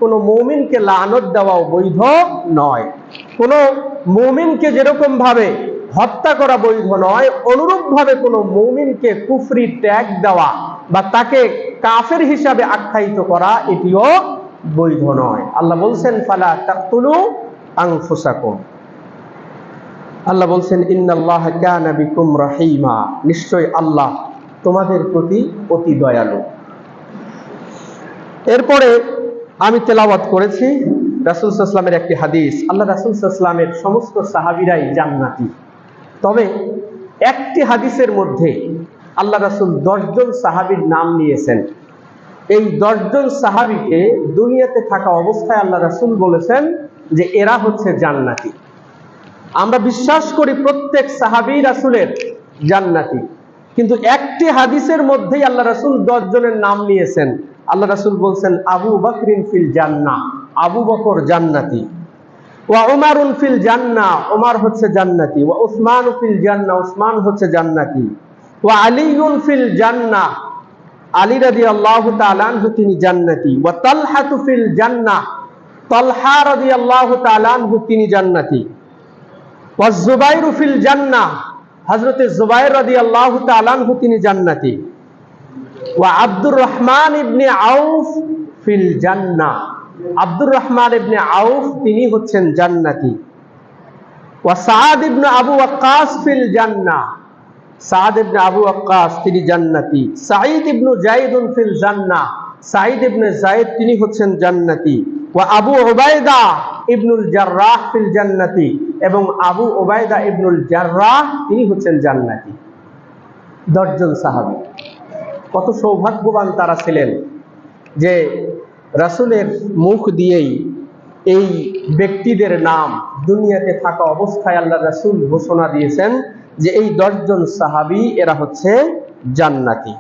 কোনো মুমিনকে লানত দেওয়াও বৈধ নয়। কোনো মুমিনকে যেরকম ভাবে হত্যা করা বৈধ নয়, অনুরূপ ভাবে কোনো মুমিনকে কুফরি ট্যাগ দেওয়া বা তাকে কাফের হিসাবে আখ্যায়িত করা এটিও বৈধ নয়। আল্লাহ বলছেন ফালা তাকতুলু আনফুসাকুম, আল্লাহ বলছেন ইন্নাল্লাহা কানা বিকুম রাহিমা, নিশ্চয় আল্লাহ তোমাদের প্রতি অতি দয়ালু। এরপরে আমি তেলাওয়াত করেছি রাসূল সাল্লাল্লাহু আলাইহি ওয়াসাল্লামের একটি হাদিস। আল্লাহ রাসূল সাল্লাল্লাহু আলাইহি ওয়াসাল্লামের সমস্ত সাহাবীরাই জান্নাতি, তবে একটি হাদিসের মধ্যে আল্লাহ রাসূল 10 জন সাহাবীর নাম নিয়েছেন। এই 10 জন সাহাবীকে দুনিয়াতে থাকা অবস্থায় আল্লাহ রাসূল বলেছেন যে এরা হচ্ছে জান্নাতি। আমরা বিশ্বাস করি প্রত্যেক সাহাবী রাসূলের জান্নাতি, কিন্তু একটি হাদিসের মধ্যেই আল্লাহ রাসূল 10 জনের নাম নিয়েছেন। আল্লাহ রাসূল বলছেন আবু বকরিন ফিল জান্নাহ, আবু বকর জান্নাতি, ওয়া উমারুন ফিল জান্নাহ, উমার হচ্ছে জান্নাতি, ওয়া উসমান ফিল জান্নাহ, উসমান হচ্ছে জান্নাতি, ওয়া আলীউন ফিল জান্নাহ, আলী রাদিয়াল্লাহু তাআলা আনহু তিনি জান্নাতি, ওয়া তালহাতু ফিল জান্নাহ, তালহা রাদিয়াল্লাহু তাআলা আনহু তিনি জান্নাতি, ওয়া যুবাইর ফিল জান্নাহ, হযরতে যুবাইর রাদিয়াল্লাহু তাআলা আনহু তিনি জান্নাতি, ওয়া আব্দুর রহমান ইবনে আউফ ফিল জান্নাহ, আব্দুর রহমান ইবনে আউফ তিনি হচ্ছেন জান্নাতি, ওয়া সাদ ইবনে আবু ওয়াক্কাস ফিল জান্নাহ, সাদ ইবনে আবু ওয়াক্কাস তিনি জান্নাতি, সাঈদ ইবনে যায়েদ ফিল জান্নাহ, সাঈদ ইবনে যায়েদ তিনি হচ্ছেন জান্নাতি, ওয়া আবু উবাইদা ইবনুল জাররাহ ফিল জান্নাতি, এবং আবু উবাইদা ইবনুল জাররাহ তিনি হচ্ছেন জান্নাতি। 10 জন সাহাবী, কত সৌভাগ্যবান তারা ছিলেন যে রাসূলের মুখ দিয়েই এই ব্যক্তিদের নাম দুনিয়াতে থাকা অবস্থায় আল্লাহ রাসূল ঘোষণা দিয়েছেন যে এই 10 জন সাহাবী এরা হচ্ছে জান্নাতি।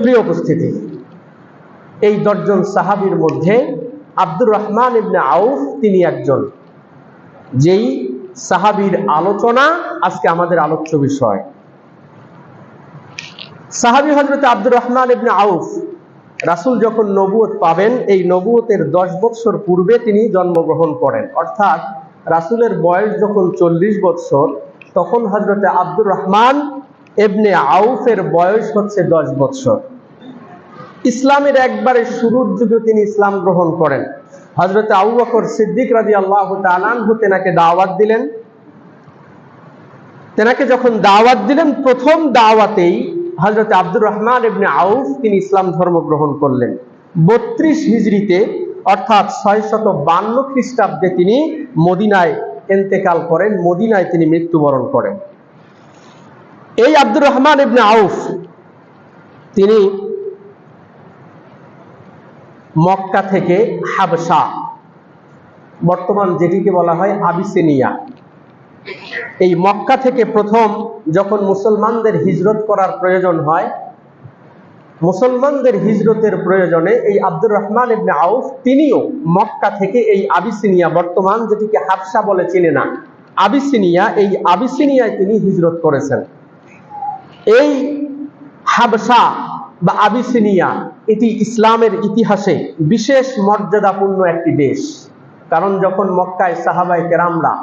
প্রিয় উপস্থিতি, এই 10 জন সাহাবীর মধ্যে আব্দুর রহমান ইবনে আউফ তিনি একজন, যেই সাহাবীর আলোচনা আজকে আমাদের আলোচ্য বিষয়। সাহাবী হযরত আব্দুর রহমান ইবনে আউফ রাসূল যখন নবুয়ত পাবেন, এই নবুয়তের 10 বছর পূর্বে তিনি জন্মগ্রহণ করেন, অর্থাৎ রাসূলের বয়স যখন 40 বছর, তখন হযরত আব্দুর রহমান ইবনে আউফের বয়স হচ্ছে 10 বছর। ইসলামের একবারে শুরুর যুগে তিনি ইসলাম গ্রহণ করেন। হযরত আবু বকর সিদ্দিক রাদিয়াল্লাহু তাআলা আনহু তেনাকে দাওয়াত দিলেন। তেনাকে যখন দাওয়াত দিলেন, প্রথম দাওয়াতেই হযরত আব্দুর রহমান ইবনে আউফ তিনি ইসলাম ধর্ম গ্রহণ করলেন। 32 হিজরিতে অর্থাৎ 652 খ্রিস্টাব্দে তিনি মদিনায় ইন্তেকাল করেন, মদিনায় তিনি মৃত্যুবরণ করেন। এই আব্দুর রহমান ইবনে আউফ তিনি মক্কা থেকে হাবশা, বর্তমান যেটিকে বলা হয় আবিসিনিয়া, এই মক্কা থেকে প্রথম যখন মুসলমানদের হিজরত করার প্রয়োজন হয়, মুসলমানদের হিজরতের প্রয়োজনে এই আব্দুর রহমান ইবনে আউফ তিনিও মক্কা থেকে এই আবিসিনিয়া, বর্তমান যেটিকে হাবশা বলে চিনে না, আবিসিনিয়া, এই আবিসিনিয়ায় তিনি হিজরত করেছেন। এই হাবশা বা আবিসিনিয়া এটি ইসলামের ইতিহাসে বিশেষ মর্যাদাপূর্ণ একটি দেশ। কারণ যখন মক্কায় সাহাবায়ে কেরামরা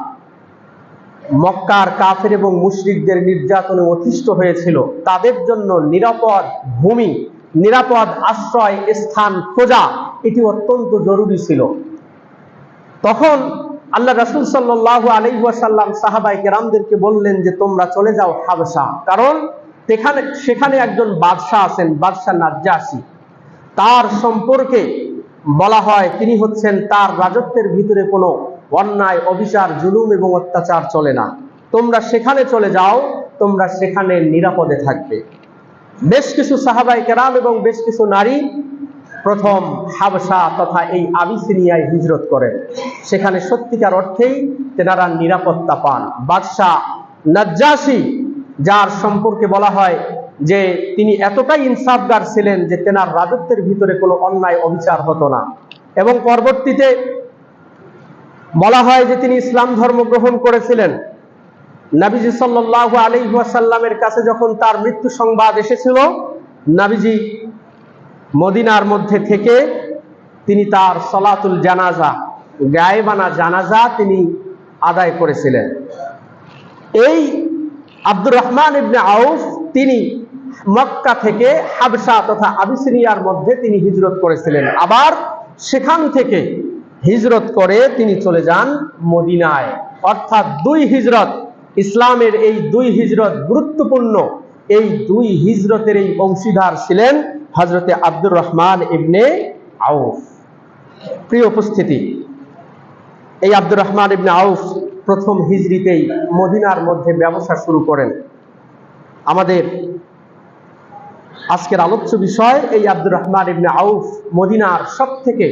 মক্কার কাফের এবং মুশরিকদের নির্যাতনে অতিষ্ঠ হয়েছিল, তাদের জন্য নিরাপদ ভূমি, নিরাপদ আশ্রয় স্থান খোঁজা এটি অত্যন্ত জরুরি ছিল। তখন আল্লাহ রাসূল সাল্লাল্লাহু আলাইহি ওয়াসাল্লাম সাহাবায়ে কেরামদেরকে বললেন যে তোমরা চলে যাও হাবশা, কারণ সেখানে একজন বাদশাহ আছেন, বাদশাহ নাজ্জাশী, তার সম্পর্কে বলা হয় তিনি হচ্ছেন, তার রাজত্বের ভিতরে কোনো অন্যায়, অবিচার, জুলুম এবং অত্যাচার চলে না। তোমরা সেখানে চলে যাও, তোমরা সেখানে নিরাপদে থাকবে। বেশ কিছু সাহাবায়ে কেরাম এবং বেশ কিছু নারী প্রথম হাবশা তথা এই আবিসিনিয়ায় হিজরত করেন। সেখানে সত্যিকার অর্থেই তেনারা নিরাপত্তা পান। বাদশাহ নাজ্জাশী, যার সম্পর্কে বলা হয় যে তিনি এতটাই ইনসাফগার ছিলেন যে তেনার রাজত্বের ভিতরে কোনো অন্যায় অবিচার হতো না, এবং পরবর্তীতে বলা হয় যে তিনি ইসলাম ধর্ম গ্রহণ করেছিলেন। নবীজি সাল্লাল্লাহু আলাইহি ওয়াসাল্লামের কাছে যখন তার মৃত্যু সংবাদ এসেছিল, নবীজি মদিনার মধ্যে থেকে তিনি তার সলাতুল জানাজা, গায়েবানা জানাজা তিনি আদায় করেছিলেন। এই আব্দুর রহমান ইবনে আউফ তিনি মক্কা থেকে হাবশা তথা আবিসিনিয়ার মধ্যে তিনি হিজরত করেছিলেন। আবার সেখান থেকে হিজরত করে তিনি চলে যান মদিনায়। অর্থাৎ দুই হিজরত, ইসলামের এই দুই হিজরত গুরুত্বপূর্ণ। এই দুই হিজরতের এই অংশীদার ছিলেন হযরতে আব্দুর রহমান ইবনে আউফ। প্রিয় উপস্থিতি, এই আব্দুর রহমান ইবনে আউফ প্রথম হিজরিতেই মদিনার মধ্যে ব্যবসা শুরু করেন। আমাদের আজকের আলোচ্য বিষয় এই আব্দুর রহমান ইবনে আউফ মদিনার সবথেকে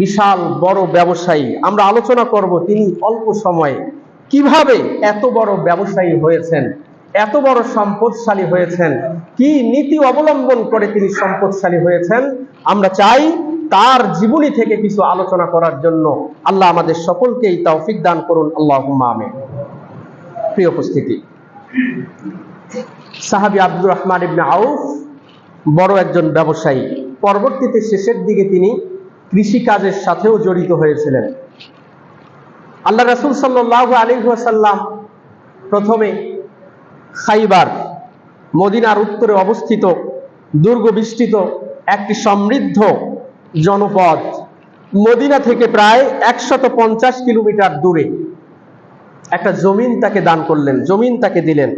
বিশাল বড় ব্যবসায়ী। আমরা আলোচনা করব তিনি অল্প সময়ে কিভাবে এত বড় ব্যবসায়ী হয়েছেন, এত বড় সম্পদশালী হয়েছেন, কি নীতি অবলম্বন করে তিনি সম্পদশালী হয়েছেন। আমরা চাই তার জীবনী থেকে কিছু আলোচনা করার জন্য। আল্লাহ আমাদের সকলকেই তৌফিক দান করুন, আল্লাহুম্মা আমিন। প্রিয় উপস্থিতি, সাহাবী আব্দুর রহমান ইবনে আউফ বড় একজন ব্যবসায়ী। পরবর্তীতে শেষের দিকে তিনি কৃষিকাজের সাথেও জড়িত হয়েছিলেন। আল্লাহ রাসূল সাল্লাল্লাহু আলাইহি ওয়াসাল্লাম প্রথমে খাইবার, মদিনার উত্তরে অবস্থিত দুর্গবেষ্টিত একটি সমৃদ্ধ জনপদ, মদিনা থেকে প্রায় 150 কিলোমিটার দূরে একটা জমিন তাকে দান করলেন, জমিন তাকে দিলেন।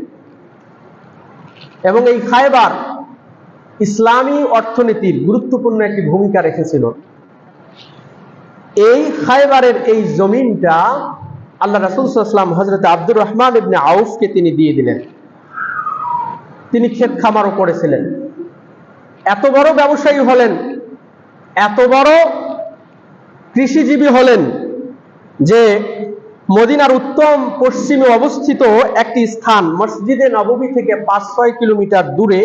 এবং এই খাইবার ইসলামী অর্থনীতির গুরুত্বপূর্ণ একটি ভূমিকা রেখেছিল। এই খাইবারের এই জমিনটা আল্লাহ রাসূল সাল্লাল্লাহু আলাইহি ওয়াসাল্লাম হযরত আব্দুর রহমান ইবনে আউফকে তিনি দিয়ে দিলেন। তিনি ক্ষেত খামারও করেছিলেন। এত বড় ব্যবসায়ী হলেন, এত বড় কৃষিজীবী হলেন যে মদিনার উত্তম পশ্চিমে অবস্থিত একটি স্থান, মসজিদে নববী থেকে 5-6 কিলোমিটার দূরে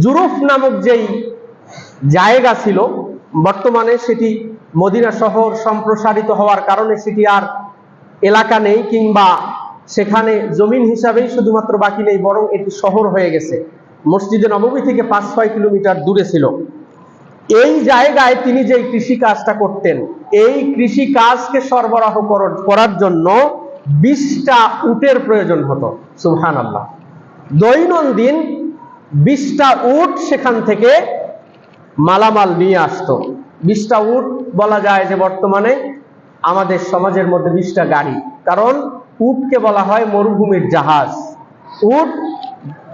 জুরুফ নামক যেই জায়গা ছিল, বর্তমানে সেটি মদিনা শহর সম্প্রসারিত হওয়ার কারণে সেটি আর এলাকা নেই, কিংবা সেখানে জমিন হিসাবেই শুধুমাত্র বাকি নেই, বরং এটি শহর হয়ে গেছে। মসজিদে নববী থেকে 5-6 কিলোমিটার দূরে ছিল। এই জায়গায় তিনি যে কৃষি কাজটা করতেন, এই কৃষি কাজকে সরবরাহ করার জন্য 20টা উটের প্রয়োজন হতো। সুবহানাল্লাহ। দৈনন্দিন 20টা উট সেখান থেকে মালামাল নিয়ে আসতো। 20টা উট বলা যায় যে বর্তমানে আমাদের সমাজের মধ্যে 20টা গাড়ি, কারণ উটকে বলা হয় মরুভূমির জাহাজ। উট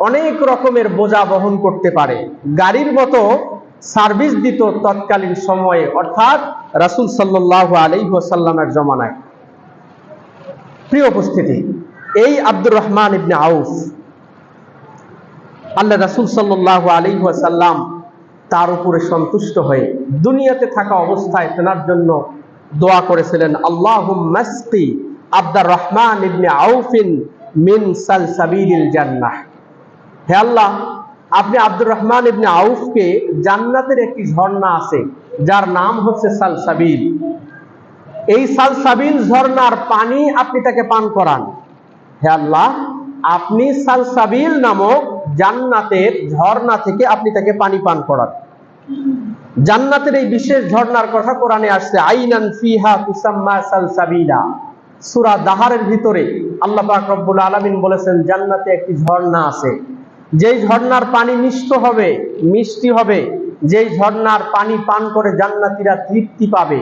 অনেক রকমের বোঝা বহন করতে পারে, গাড়ির মতো সার্ভিস দিত তৎকালীন সময়ে, অর্থাৎ রাসূল সাল্লাল্লাহু আলাইহি ওয়াসাল্লামের জমানায়। প্রিয় উপস্থিতি, এই আব্দুর রহমান ইবনে আউফ, আল্লাহ রাসূল সাল্লাল্লাহু আলাইহি ওয়াসাল্লাম তার উপরে সন্তুষ্ট হয়ে দুনিয়াতে থাকা অবস্থায় তেনার জন্য দোয়া করেছিলেন, আল্লাহুম্মা আসকি আব্দুর রহমান ইবনে আউফিন মিন সালসাবিলিল জান্নাহ। হে আল্লাহ, আপনি আব্দুর রহমান ইবনে আউফকে জান্নাতের একটি ঝর্ণা আছে যার নাম হচ্ছে সালসাবিল, এই সালসাবিল ঝর্ণার পানি আপনি তাকে পান করান। হে আল্লাহ, আপনি সালসাবিল নামক জান্নাতের ঝর্ণা থেকে আপনি তাকে পানি পান করান। জান্নাতের এই বিশেষ ঝর্ণার কথা কোরআনে আসছে, আইনান ফিহা তুসাম্মা সালসাবিলা। সূরা দাহারের ভিতরে আল্লাহ পাক রব্বুল আলামিন বলেছেন জান্নাতে একটি ঝর্ণা আছে, যেই ঝর্ণার পানি মিষ্ট হবে, মিষ্টি হবে, যেই ঝর্ণার পানি পান করে জান্নাতীরা তৃপ্তি পাবে,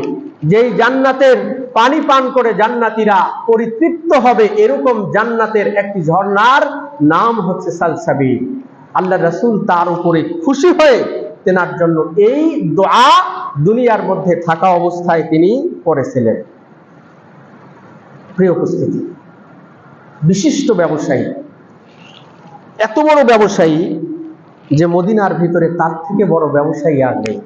যেই জান্নাতের পানি পান করে জান্নাতীরা পরিতৃপ্ত হবে, এরকম জান্নাতের একটি ঝর্ণার নাম হচ্ছে সালসাবিল। আল্লাহ রাসূল তার উপরে খুশি হয়ে তেনার জন্য এই দোয়া দুনিয়ার মধ্যে থাকা অবস্থায় তিনি করেছিলেন। প্রিয় উপস্থিতি, বিশিষ্ট ব্যবসায়ী, এত বড় ব্যবসায়ী যে মদিনার ভিতরে তার থেকে বড় ব্যবসায়ী আর নেই।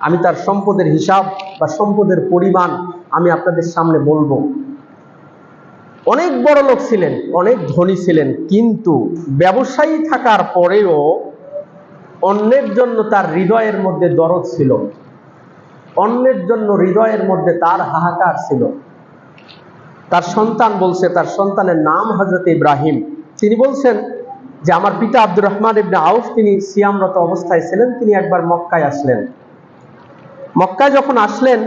আমি তার সম্পদের হিসাব বা সম্পদের পরিমাণ আমি আপনাদের সামনে বলবো। অনেক বড় লোক ছিলেন, অনেক ধনী ছিলেন, কিন্তু ব্যবসায়ী থাকার পরেও অন্যের জন্য তার হৃদয়ের মধ্যে দরদ ছিল, অন্যের জন্য হৃদয়ের মধ্যে তার হাহাকার ছিল। তার সন্তান বলছে, তার সন্তানের নাম হযরত ইব্রাহিম। তিনি বলছেন যে আমার পিতা আব্দুর রহমান ইবনে আউফ তিনি সিয়ামরত অবস্থায় ছিলেন, তিনি একবার মক্কায় আসলেন। মক্কায় যখন আসলেন,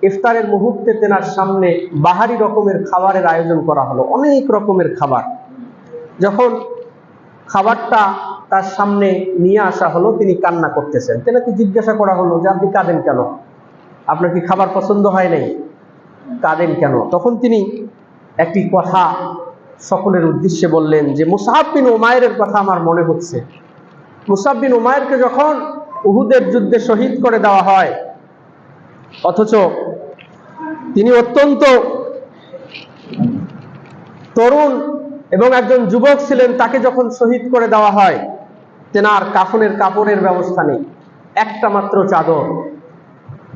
ইফতারের মুহূর্তে তেনার সামনে বাহারি রকমের খাবারের আয়োজন করা হলো, অনেক রকমের খাবার। যখন খাবারটা তার সামনে নিয়ে আসা হলো, তিনি কান্না করতেছেন। তেনাকে জিজ্ঞাসা করা হলো যে আপনি কাঁদেন কেন, আপনার কি খাবার পছন্দ হয় নাই, কাঁদেন কেন? তখন তিনি একটি কথা সকলের উদ্দেশ্যে বললেন যে মুসআব বিন উমাইরের কথা আমার মনে হচ্ছে। মুসআব বিন উমাইরকে যখন উহুদের যুদ্ধে শহীদ করে দেওয়া হয়, অথচ তিনি অত্যন্ত তরুণ এবং একজন যুবক ছিলেন, তাকে যখন শহীদ করে দেওয়া হয়, তেনার কাফনের কাপড়ের ব্যবস্থা নেই, একটা মাত্র চাদর।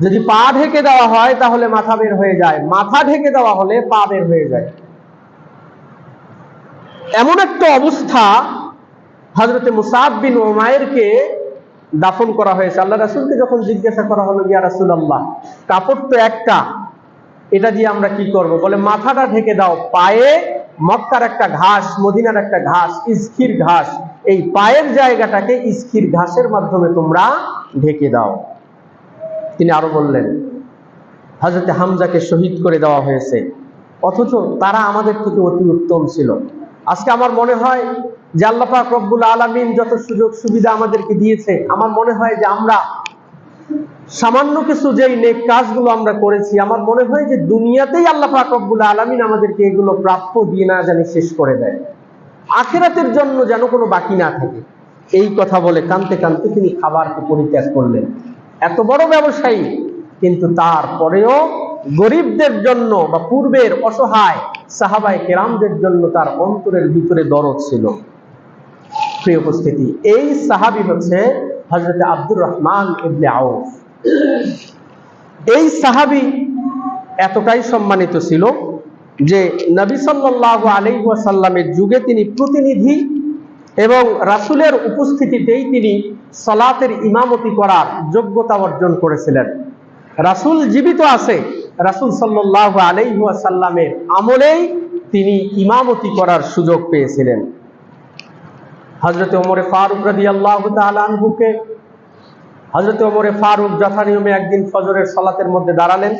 যদি পা ঢেকে দেওয়া হয় তাহলে মাথা বের হয়ে যায়, মাথা ঢেকে দেওয়া হলে পা বের হয়ে যায়। এমন একটা অবস্থা, হযরতে মুসআব বিন উমাইরকে দাফন করা হয়েছে। আল্লাহ রাসূলকে যখন জিজ্ঞাসা করা হলো, ইয়া রাসূলুল্লাহ, কাপড় তো একটা, এটা দিয়ে আমরা কি করব? বলে মাথাটা ঢেকে দাও, পায়ে মক্কার একটা ঘাস, মদিনার একটা ঘাস, ইসখির ঘাস, এই পায়ের জায়গাটাকে ইসখির ঘাসের মাধ্যমে তোমরা ঢেকে দাও। তিনি আরো বললেন, হযরতে হামজাকে শহীদ করে দেওয়া হয়েছে, অথচ তারা আমাদের থেকে অতি উত্তম ছিল। আজকে আমার মনে হয় যে আল্লাহ পাক রব্বুল আলামিন যত সুযোগ সুবিধা আমাদেরকে দিয়েছে, আমার মনে হয় যে আমরা সামান্য কিছু যেই নেক কাজগুলো আমরা করেছি, আমার মনে হয় যে দুনিয়াতেই আল্লাহ পাক রব্বুল আলামিন আমাদেরকে এগুলো প্রাপ্য দিয়ে না জানি শেষ করে দেয়, আখিরাতের জন্য যেন কোনো বাকি না থাকে। এই কথা বলে কাঁদতে কাঁদতে তিনি খাবারকে পরিত্যাগ করলেন। এত বড় ব্যবসায়ী, কিন্তু তারপরেও গরিবদের জন্য বা পূর্বের অসহায় সাহাবায়ে কেরামদের জন্য তার অন্তরের ভিতরে দরদ ছিল। প্রিয় উপস্থিতি, এই সাহাবী হচ্ছে হযরত আব্দুর রহমান ইবনে আউফ। এই সাহাবী এতটাই সম্মানিত ছিল যে নবী সাল্লাল্লাহু আলাইহি ওয়াসাল্লামের যুগে তিনি প্রতিনিধি এবং রাসূলের উপস্থিতিতেই তিনি সালাতের ইমামতি করার যোগ্যতা অর্জন করেছিলেন। রাসূল জীবিত আছে, রাসূল সাল্লাল্লাহু আলাইহি ওয়াসাল্লামের আমলেই তিনি ইমামতি করার সুযোগ পেয়েছিলেন। হযরত ওমর ফারুক রাদিয়াল্লাহু তাআলা আনহুকে, হযরত ওমর ফারুক যথানিয়মে একদিন ফজরের সালাতের মধ্যে দাঁড়ালেন।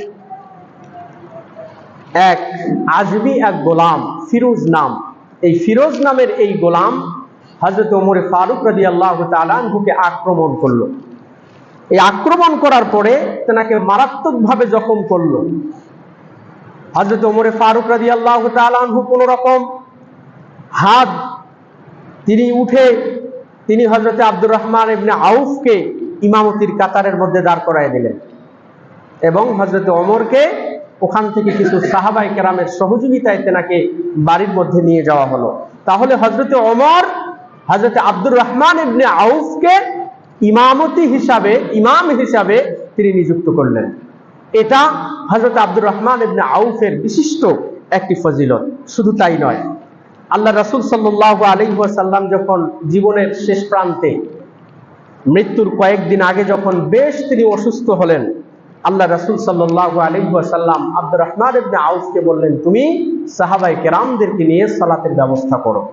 এক আজমি এক গোলাম, ফিরোজ নাম, এই ফিরোজ নামের এই গোলাম হযরত ওমর ফারুক রাদিয়াল্লাহু তাআলা আনহুকে আক্রমণ করলো। এই আক্রমণ করার পরে তেনাকে মারাত্মকভাবে জখম করলো। হযরত ওমর ফারুক রাদিয়াল্লাহু তাআলা আনহু কোন রকম হাত তিনি উঠে তিনি হযরত আব্দুর রহমান ইবনে আউফকে ইমামতির কাতারের মধ্যে দাঁড় করায় দিলেন এবং হযরত ওমরকে ওখান থেকে কিছু সাহাবায়ে কেরামের সহযোগিতায় তেনাকে বাড়ির মধ্যে নিয়ে যাওয়া হলো। তাহলে হযরত ওমর হযরত আব্দুর রহমান ইবনে আউফকে ইমামতি হিসাবে, ইমাম হিসাবে তিনি নিযুক্ত করলেন। এটা হযরত আব্দুর রহমান ইবনে আউফের বিশিষ্ট একটি ফজিলত। শুধু তাই নয়, আল্লাহ রাসূল সাল্লাল্লাহু আলাইহি ওয়াসাল্লাম যখন জীবনের শেষ প্রান্তে, মৃত্যুর কয়েকদিন আগে যখন বেশ তিনি অসুস্থ হলেন, আল্লাহ রাসূল সাল্লাল্লাহু আলাইহি ওয়াসাল্লাম আব্দুর রহমান ইবনে আউফকে বললেন, তুমি সাহাবায়ে কেরামদেরকে নিয়ে সালাতের ব্যবস্থা করো।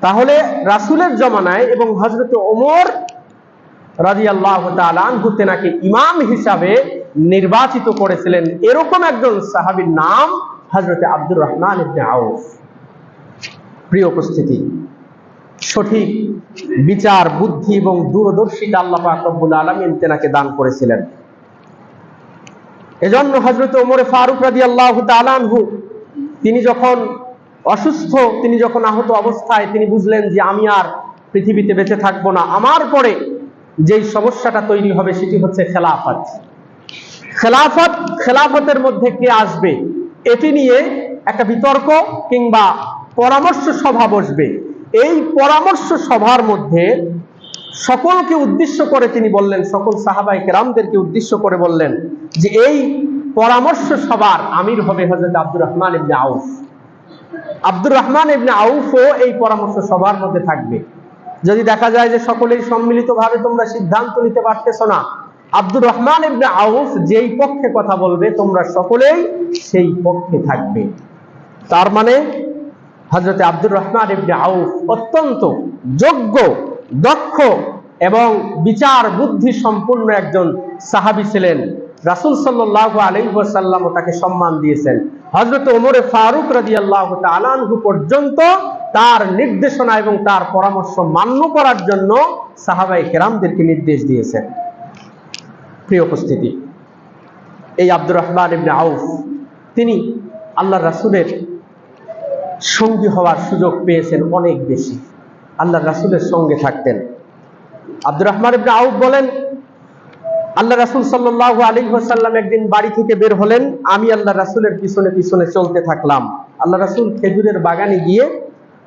তাহলে রাসূলের জমানায় এবং হযরত ওমর রাদিয়াল্লাহু তাআলা আনহু তেনাকে ইমাম হিসাবে নির্বাচিত করেছিলেন। এরকম একজন সাহাবীর নাম হযরত আব্দুর রহমান ইবনে আউফ। প্রিয় উপস্থিতি, সঠিক বিচার বুদ্ধি এবং দূরদর্শিতা আল্লাহ পাক রব্বুল আলামিন তেনাকে দান করেছিলেন। এজন্য হযরত ওমর ফারুক রাদিয়াল্লাহু তাআলা আনহু তিনি যখন অসুস্থ, তিনি যখন আহত অবস্থায় তিনি বুঝলেন যে আমি আর পৃথিবীতে বেঁচে থাকবো না, আমার পরে যেই সমস্যাটা তৈরি হবে সেটি হচ্ছে খেলাফত। খেলাফতের মধ্যে কে আসবে এটি নিয়ে একটা বিতর্ক কিংবা পরামর্শ সভা বসবে। এই পরামর্শ সভার মধ্যে সকলকে উদ্দেশ্য করে তিনি বললেন, সকল সাহাবায়ে কেরামদেরকে উদ্দেশ্য করে বললেন যে এই পরামর্শ সভার আমির হবে হযরত আব্দুর রহমান ইবনে আউফ। আব্দুর রহমান ইবনে আউফও এই পরামর্শ সভার মধ্যে থাকবে। যদি দেখা যায় যে সকলেই সম্মিলিতভাবে তোমরা সিদ্ধান্ত নিতে পারতেছো না, আব্দুর রহমান ইবনে আউফ যেই পক্ষে কথা বলবে তোমরা সকলেই সেই পক্ষে থাকবে। তার মানে হযরত আব্দুর রহমান ইবনে আউফ অত্যন্ত যোগ্য, দক্ষ এবং বিচার বুদ্ধি সম্পূর্ণ একজন সাহাবী ছিলেন। রাসূল সাল্লাল্লাহু আলাইহি ওয়াসাল্লাম তাকে সম্মান দিয়েছেন। হযরত ওমর ফারুক রাদিয়াল্লাহু তাআলা আনহু পর্যন্ত তার নির্দেশনা এবং তার পরামর্শ মান্য করার জন্য সাহাবায়ে কেরামদেরকে নির্দেশ দিয়েছেন। প্রিয় উপস্থিতি, এই আব্দুর রহমান ইবনে আউফ তিনি আল্লাহর রাসূলের সঙ্গী হওয়ার সুযোগ পেয়েছেন অনেক বেশি। আল্লাহর রাসূলের সঙ্গে থাকতেন। আব্দুর রহমান ইবনে আউফ বলেন, আল্লাহ রাসূল সাল্লাল্লাহু আলাইহি ওয়াসাল্লাম একদিন বাড়ি থেকে বের হলেন, আমি আল্লাহ রাসূলের পিছনে পিছনে চলতে থাকলাম। আল্লাহ রাসূল খেজুরের বাগানে গিয়ে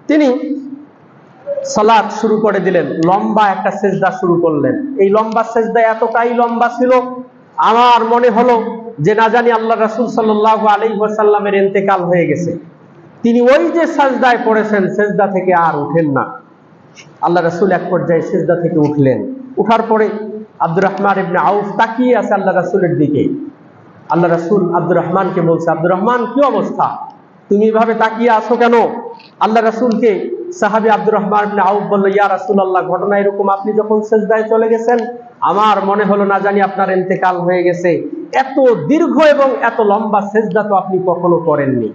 তিনি সালাত শুরু করে দিলেন, লম্বা একটা সেজদা শুরু করলেন। এই লম্বা সেজদা এতটাই লম্বা ছিল, আমার মনে হলো যে না জানি আল্লাহ রাসূল সাল্লাল্লাহু আলাইহি ওয়াসাল্লামের ইন্তেকাল হয়ে গেছে। তিনি ওই যে সাজদায় পড়েছেন, সেজদা থেকে আর উঠেন না। আল্লাহ রাসূল এক পর্যায়ে সেজদা থেকে উঠলেন। উঠার পরে আব্দুর রহমান ইবনে আউফ তাকিয়ে আছে আল্লাহ রাসূলের দিকে। আল্লাহ রাসূল আব্দুর রহমানকে বলছে, আব্দুর রহমান কি অবস্থা, তুমি এভাবে তাকিয়ে আছো কেন? আল্লাহ রাসূলকে সাহাবী আব্দুর রহমান ইবনে আউফ বলল, ইয়া রাসূলুল্লাহ, ঘটনা এরকম, আপনি যখন সেজদায় চলে গেছেন আমার মনে হলো না জানি আপনার ইন্তেকাল হয়ে গেছে। এত দীর্ঘ এবং এত লম্বা সেজদা তো আপনি কখনো করেননি।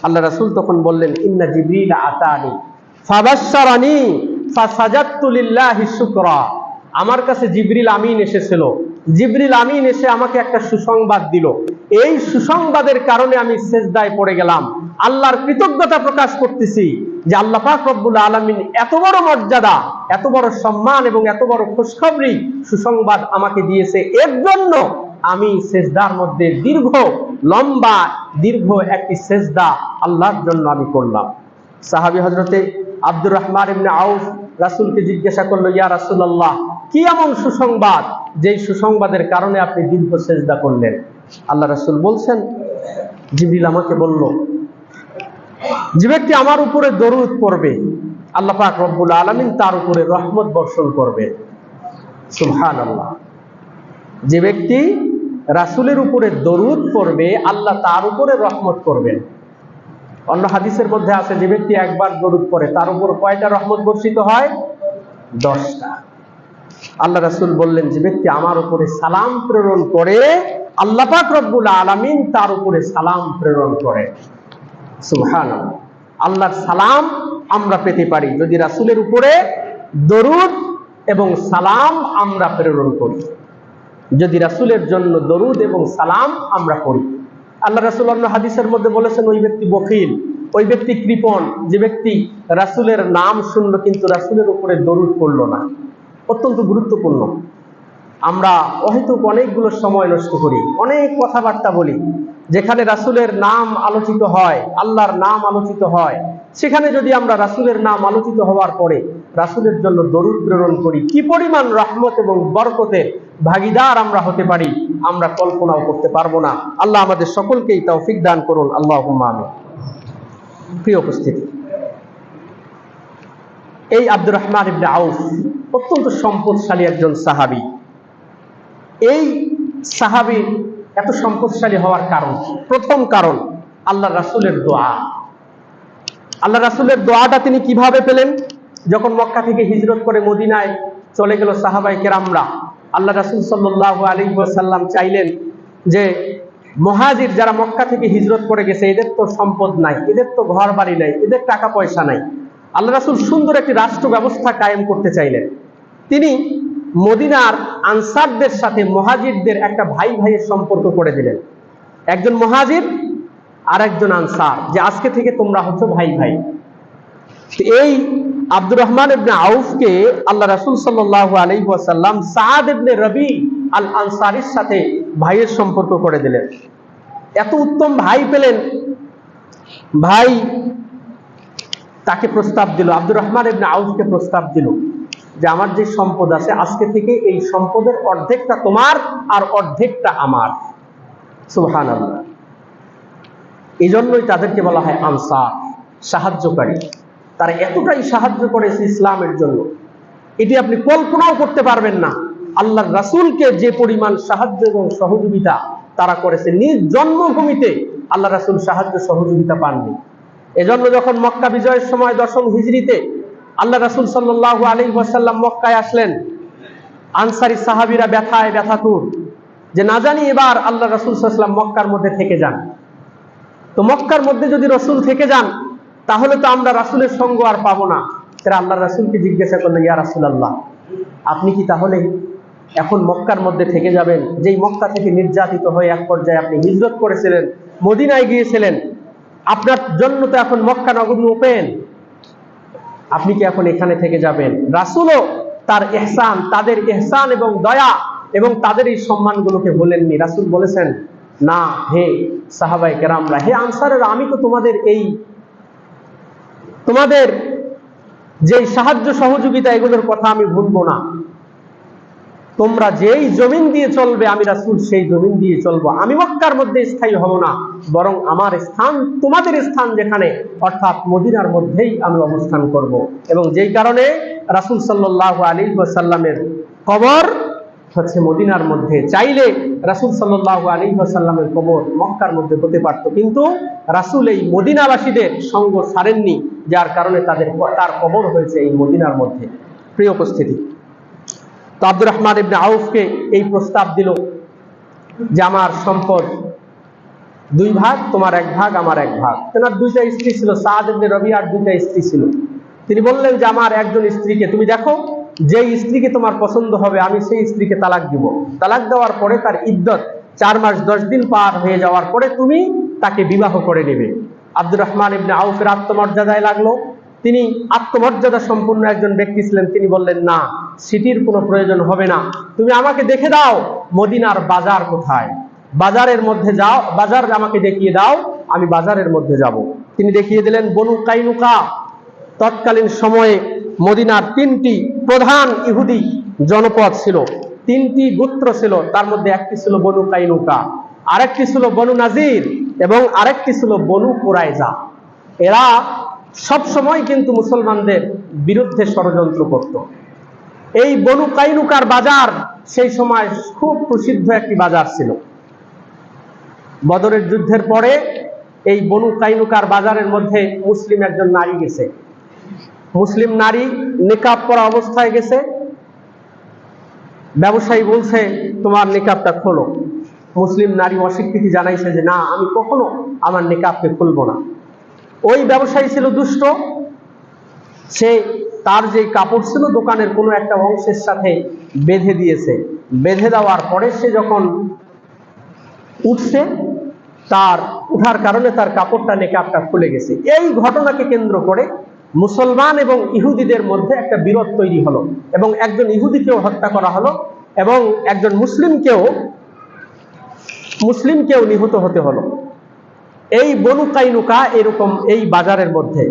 আল্লাহ রাসূল তখন বললেন, ইন্না জিবরিল আতানি ফাবাশশারানি ফাসাজাদতু লিল্লাহি শুকরা। আমার কাছে জিবরিল আমিন এসেছিল, জিবরিল আমিন এসে আমাকে একটা সুসংবাদ দিল, এই সুসংবাদের কারণে আমি সেজদায় পড়ে গেলাম। আল্লাহর কৃতজ্ঞতা প্রকাশ করতেছি যে আল্লাহ পাক রব্বুল আলামিন এত বড় মর্যাদা, এত বড় সম্মান এবং এত বড় খুশখবরি সুসংবাদ আমাকে দিয়েছে। এর জন্য আমি সেজদার মধ্যে লম্বা দীর্ঘ একটি সেজদা আল্লাহর জন্য আমি করলাম। সাহাবী হযরতে আব্দুর রহমান ইবনে আউফ রাসূলকে জিজ্ঞাসা করলো, ইয়া রাসূলুল্লাহ, কি এমন সুসংবাদ যেই সুসংবাদের কারণে আপনি দীর্ঘ সেজদা করলেন? আল্লাহ রাসূল বলছেন, জিবরিল আমাকে বলল, যে ব্যক্তি আমার উপরে দরুদ পড়বে আল্লাহ পাক রব্বুল আলামিন তার উপরে রহমত বর্ষণ করবে। সুবহানাল্লাহ। যে ব্যক্তি রাসূলের উপরে দরুদ পড়বে আল্লাহ তার উপরে রহমত করবেন। অন্য হাদিসের মধ্যে আছে, যে ব্যক্তি একবার দরুদ পড়ে তার উপর কয়টা রহমত বর্ষিত হয়? 10টা। আল্লাহ রাসূল বললেন, যে ব্যক্তি আমার উপরে সালাম প্রেরণ করে আল্লাহ পাক রব্বুল আলামিন তার উপরে সালাম প্রেরণ করে। সুবহানাল্লাহ। আল্লাহর সালাম আমরা পেতে পারি যদি রাসূলের উপরে দরুদ এবং সালাম আমরা প্রেরণ করি, যদি রাসূলের জন্য দরুদ এবং সালাম আমরা করি। আল্লাহ রাসূল অন্য হাদিসের মধ্যে বলেছেন, ওই ব্যক্তি বখিল, ওই ব্যক্তি কৃপণ, যে ব্যক্তি রাসূলের নাম শুনলো কিন্তু রাসূলের উপরে দরুদ পড়লো না। অত্যন্ত গুরুত্বপূর্ণ। আমরা হয়তো অনেকগুলো সময় নষ্ট করি, অনেক কথাবার্তা বলি, যেখানে রাসূলের নাম আলোচিত হয়, আল্লাহর নাম আলোচিত হয়, সেখানে যদি আমরা রাসূলের নাম আলোচিত হওয়ার পরে রাসূলের জন্য দরুদ প্রেরণ করি, কি পরিমাণ রহমত এবং বরকতের ভাগীদার আমরা হতে পারি আমরা কল্পনাও করতে পারবো না। আল্লাহ আমাদের সকলকেই তৌফিক দান করুন, আল্লাহুম্মা আমিন। প্রিয় উপস্থিতি, এই আব্দুর রহমান ইবনে আউফ অত্যন্ত সম্পদশালী একজন সাহাবী। এই সাহাবী এত সম্পদশালী হওয়ার কারণ, প্রথম কারণ আল্লাহ রাসূলের দোয়া। আল্লাহ রাসূলের দোয়াটা তিনি কিভাবে পেলেন? যখন মক্কা থেকে হিজরত করে মদিনায় চলে গেল সাহাবায়ে কেরামরা, আল্লাহ রাসূল সাল্লাল্লাহু আলাইহি ওয়াসাল্লাম চাইলেন যে মুহাজির যারা মক্কা থেকে হিজরত করে গেছে, এদের তো সম্পদ নাই, এদের তো ঘর বাড়ি নাই, এদের টাকা পয়সা নাই। আল্লাহ রাসূল সুন্দর একটি রাষ্ট্র ব্যবস্থা কায়েম করতে চাইলেন। তিনি মদিনার আনসারদের সাথে মুহাজিরদের একটা ভাই ভাইয়ের সম্পর্ক করে দিলেন। একজন মুহাজির আর একজন আনসার, যে আজকে থেকে তোমরা হচ্ছে ভাই ভাই। এই আব্দুর রহমান ইবনে আউফকে আল্লাহ রাসূল সাল্লাল্লাহু আলাইহি ওয়াসাল্লাম সাদ ইবনে রবি আল আনসারীর সাথে ভাইয়ের সম্পর্ক করে দিলেন। এত উত্তম ভাই পেলেন, ভাই তাকে প্রস্তাব দিল, আব্দুর রহমান ইবনে আউফকে প্রস্তাব দিল যে আমার যে সম্পদ আছে আজকে থেকে এই সম্পদের অর্ধেকটা তোমার আর অর্ধেকটা আমার। সুবহানাল্লাহ। এই জন্যই তাদেরকে বলা হয় আনসার, সাহায্যকারী। তারা এতটাই সাহায্য করেছে ইসলামের জন্য, এটি আপনি কল্পনাও করতে পারবেন না। আল্লাহর রাসূলকে যে পরিমাণ সাহায্য এবং সহযোগিতা তারা করেছে, নিজ জন্মভূমিতে আল্লাহ রাসূল সাহায্য সহযোগিতা পাননি। এজন্য যখন মক্কা বিজয়ের সময় 10ম হিজরিতে আল্লাহ রাসূল সাল্লাল্লাহু আলাইহি ওয়াসাল্লাম মক্কায় আসলেন, আনসারী সাহাবীরা ব্যথায় ব্যথাতুর যে না জানি এবার আল্লাহ রাসূল সাল্লাল্লাহু আলাইহি ওয়াসাল্লাম মক্কার মধ্যে থেকে যান। তো মক্কার মধ্যে যদি রাসূল থেকে যান তাহলে তো আমরা রাসূলের সঙ্গ আর পাবো না। তারা আল্লাহ রাসূলকে জিজ্ঞাসা করলো, ইয়া রাসূলুল্লাহ, আপনি কি তাহলে এখন মক্কার মধ্যে থেকে যাবেন? যেই মক্কা থেকে নির্যাতিত হয়ে এক পর্যায়ে আপনি হিজরত করেছিলেন, মদিনায় গিয়েছিলেন, আপনার জন্য তো এখন মক্কা নগরী ওপেন, আপনি কি এখন এখানে থেকে যাবেন? রাসূলও তার ইহসান, তাদের ইহসান এবং দয়া এবং তাদের এই সম্মানগুলোকে বলেননি। রাসূল বলেছেন, না হে সাহাবায়ে কেরামরা, হে আনসারেরা, আমি তো তোমাদের যেই সাহায্য সহযোগিতা এগুলোর কথা আমি ভুলবো না। তোমরা যেই জমিন দিয়ে চলবে আমি রাসূল সেই জমিন দিয়ে চলবো। আমি মক্কার মধ্যে স্থায়ী হব না, বরং আমার স্থান তোমাদের স্থান যেখানে, অর্থাৎ মদিনার মধ্যেই আমি অবস্থান করব। এবং যেই কারণে রাসূল সাল্লাল্লাহু আলাইহি ওয়াসাল্লামের কবর হচ্ছে মদিনার মধ্যে। চাইলে রাসূল সাল্লাল্লাহু আলাইহি ওয়াসাল্লামের কবর মক্কার মধ্যে হতে পারত, কিন্তু রাসূল এই মদিনাবাসীদের সঙ্গ ছাড়েননি, যার কারণে তার কবর হয়েছে এই মদিনার মধ্যে। প্রিয় উপস্থিতি, তো আব্দুর রহমান ইবনে আউফকে এই প্রস্তাব দিল যে আমার সম্পদ 2 ভাগ, তোমার 1 ভাগ, আমার 1 ভাগ। তেনার 2টা স্ত্রী ছিল, সাদ ইবনে রবিয়ার 2টা স্ত্রী ছিল। তিনি বললেন যে আমার একজন স্ত্রীকে তুমি দেখো, যেই স্ত্রীকে তোমার পছন্দ হবে আমি সেই স্ত্রীকে তালাক দিব। তালাক দেওয়ার পরে তার ইদ্দত 4 মাস 10 দিন পার হয়ে যাওয়ার পরে তুমি তাকে বিবাহ করে নেবে। আব্দুর রহমান ইবনে আউফের আত্মমর্যাদায় লাগলো। তিনি আত্মমর্যাদা সম্পন্ন একজন ব্যক্তি ছিলেন। তিনি বললেন, না, সিটির কোনো প্রয়োজন হবে না, তুমি আমাকে দেখে দাও মদিনার বাজার কোথায়, বাজারের মধ্যে যাও, বাজার আমাকে দেখিয়ে দাও, আমি বাজারের মধ্যে যাব। তিনি দেখিয়ে দিলেন বনু কাইনুকা। তৎকালীন সময়ে মদিনার 3টি প্রধান ইহুদি জনপদ ছিল, 3টি গোত্র ছিল, তার মধ্যে একটি ছিল বনু কাইনুকা, আরেকটি ছিল বনু নাজির এবং আরেকটি ছিল বনু কুরাইজা। এরা সব সময় কিন্তু মুসলমানদের বিরুদ্ধে ষড়যন্ত্র করত। এই বনু কাইনুকার বাজার সেই সময় খুব প্রসিদ্ধ একটি বাজার ছিল। বদরের যুদ্ধের পরে এই বনু কাইনুকার বাজারের মধ্যে মুসলিম একজন নারী গেছে। মুসলিম নারী নিকাব পরা অবস্থায় গেছে। ব্যবসায়ী বলছে, তোমার নিকাবটা খোলো। মুসলিম নারী অস্বীকৃতি জানাইছে যে না, আমি কখনো আমার নিকাবকে খুলবো না। ওই ব্যবসায়ী ছিল দুষ্ট, সে তার যে কাপড় ছিল দোকানের কোনো একটা অংশের সাথে বেঁধে দিয়েছে। বেঁধে দেওয়ার পরে সে যখন উঠছে, তার উঠার কারণে তার কাপড়টা নিকাবটা খুলে গেছে। এই ঘটনাকে কেন্দ্র করে মুসলমান এবং ইহুদিদের মধ্যে একটা বিরোধ তৈরি হলো এবং একজন ইহুদিকেও হত্যা করা হলো এবং একজন মুসলিমকেও নিহত হতে হলো। এই বনু কাইনুকা এরকম এই বাজারের মধ্যে।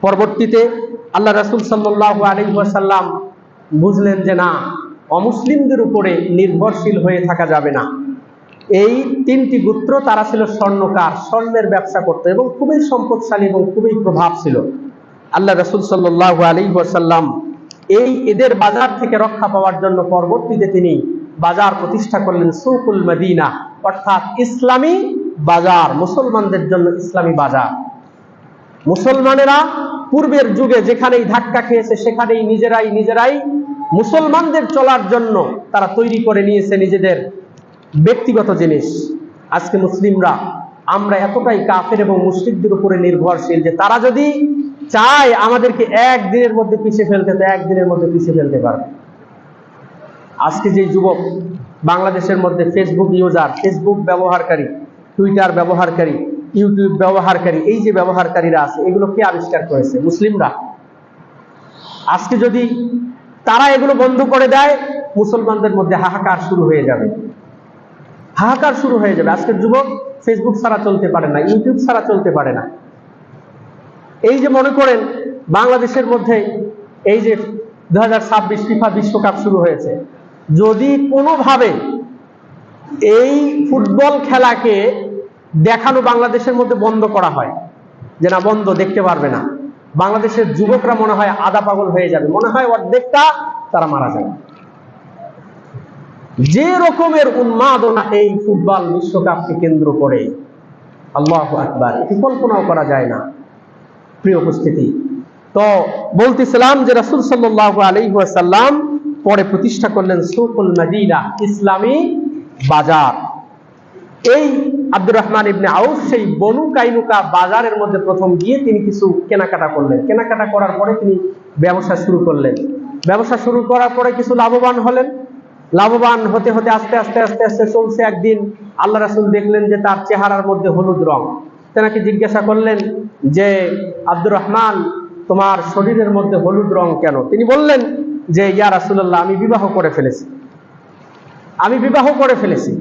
পরবর্তীতে আল্লাহ রাসূল সাল্লাল্লাহু আলাইহি ওয়াসাল্লাম বুঝলেন যে না, অমুসলিমদের উপরে নির্ভরশীল হয়ে থাকা যাবে না। এই 3টি গোত্র, তারা ছিল স্বর্ণকার, স্বর্ণের ব্যবসা করত এবং খুবই সম্পদশালী এবং খুবই প্রভাব ছিল। আল্লাহ রাসূল সাল্লাল্লাহু আলাইহি ওয়াসাল্লাম এদের বাজার থেকে রক্ষা পাওয়ার জন্য পরবর্তীতে তিনি বাজার প্রতিষ্ঠা করলেন, সুকুল মদিনা, অর্থাৎ ইসলামী বাজার, মুসলমানদের জন্য ইসলামী বাজার। মুসলমানেরা পূর্বের যুগে যেখানেই ধাক্কা খেয়েছে সেখানেই নিজেরাই মুসলমানদের চলার জন্য তারা তৈরি করে নিয়েছে নিজেদের ব্যক্তিগত জিনিস। আজকে মুসলিমরা আমরা এতটাই কাফের এবং মুশরিকদের উপরে নির্ভরশীল যে তারা যদি চায় আমাদেরকে 1 দিনের মধ্যে পিছিয়ে ফেলতে, তো 1 দিনের মধ্যে পিছিয়ে ফেলতে পারবে। আজকে যে যুবক বাংলাদেশের মধ্যে ফেসবুক ইউজার, ফেসবুক ব্যবহারকারী, টুইটার ব্যবহারকারী, ইউটিউব ব্যবহারকারী, এই যে ব্যবহারকারীরা আছে, এগুলো কে আবিষ্কার করেছে? মুসলিমরা। আজকে যদি তারা এগুলো বন্ধ করে দেয়, মুসলমানদের মধ্যে হাহাকার শুরু হয়ে যাবে, হাহাকার শুরু হয়ে যাবে। আজকের যুবক ফেসবুক ছাড়া চলতে পারে না, ইউটিউব ছাড়া চলতে পারে না। এই যে মনে করেন বাংলাদেশের মধ্যে এই যে 2026 ফিফা বিশ্বকাপ শুরু হয়েছে, যদি কোনোভাবে এই ফুটবল খেলাকে দেখানো বাংলাদেশের মধ্যে বন্ধ করা হয়, যে না বন্ধ, দেখতে পারবে না, বাংলাদেশের যুবকরা মনে হয় আধা পাগল হয়ে যাবে, মনে হয় অর্ধেকটা তারা মারা যাবে। যে রকমের উন্মাদনা এই ফুটবল বিশ্বকাপকে কেন্দ্র করে, আল্লাহু আকবার, এটি কল্পনাও করা যায় না। প্রিয় উপস্থিতি, তো বলতেছিলাম যে রাসূল সাল্লাল্লাহু আলাইহি ওয়াসাল্লাম পরে প্রতিষ্ঠা করলেন সুকুল মদিনা, ইসলামী বাজার। এই আব্দুর রহমান ইবনে আউফ সেই বনু কাইনুকা বাজারের মধ্যে প্রথম গিয়ে তিনি কিছু কেনাকাটা করলেন। কেনাকাটা করার পরে তিনি ব্যবসা শুরু করলেন। ব্যবসা শুরু করার পরে কিছু লাভবান হলেন। লাভবান হতে হতে আস্তে আস্তে আস্তে আস্তে চলছে। একদিন আল্লাহ রাসূল দেখলেন যে তার চেহারার মধ্যে হলুদ রং। তেনাকে জিজ্ঞাসা করলেন যে আব্দুর রহমান, তোমার শরীরের মধ্যে হলুদ রং কেন? তিনি বললেন যে ইয়া রাসূলুল্লাহ, আমি বিবাহ করে ফেলেছি, আমি বিবাহ করে ফেলেছি।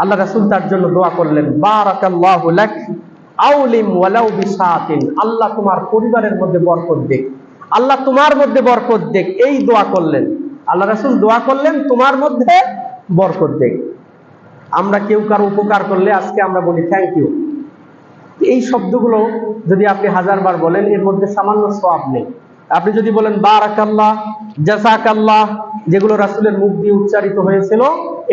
আল্লাহ রাসূল তার জন্য দোয়া করলেন, বারাকাল্লাহু লাক আউলিম ওয়ালাউ বিসাতিন, আল্লাহ তোমার পরিবারের মধ্যে বরকত দেখ, আল্লাহ তোমার মধ্যে বরকত দেখ, এই দোয়া করলেন। আল্লাহ রাসূল দোয়া করলেন তোমার মধ্যে বরকত দেখ। আমরা কেউ কারো উপকার করলে আজকে আমরা বলি থ্যাংক ইউ। এই শব্দগুলো যদি আপনি হাজারবার বলেন এর মধ্যে সামান্য সওয়াব নেই। আপনি যদি বলেন বারাকাল্লাহ, জাযাকাল্লাহ, যেগুলো রাসূলের মুখ দিয়ে উচ্চারিত হয়েছিল,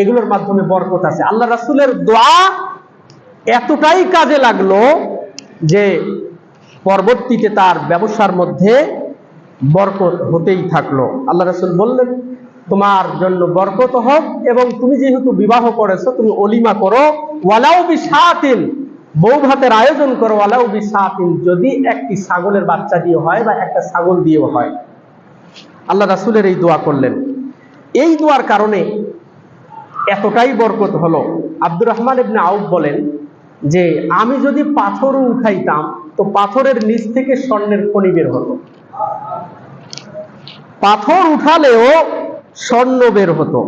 এগুলোর মাধ্যমে বরকত আছে। আল্লাহ রাসূলের দোয়া এতটাই কাজে লাগলো যে পরবর্তীতে তার ব্যবসার মধ্যে বরকত হতেই থাকলো। আল্লাহ রাসূল বললেন তোমার জন্য বরকত হোক, এবং তুমি যেহেতু বিবাহ করেছো তুমি ওলিমা করো, ওয়ালাউ বিশাতিন, বউ ভাতের আয়োজন করো, ওয়ালাউ বিশাতিন, যদি একটি ছাগলের বাচ্চা দিয়ে হয় বা একটা ছাগল দিয়েও হয়। আল্লাহ রাসূলের এই দোয়া করলেন। এই দোয়ার কারণে এতটাই বরকত হলো। আব্দুর রহমান ইবনে আউফ বলেন যে আমি যদি পাথরও উঠাইতাম তো পাথরের নিচ থেকে স্বর্ণের খনি বের হতো, পাথর উঠালেও স্বর্ণ বের হতো।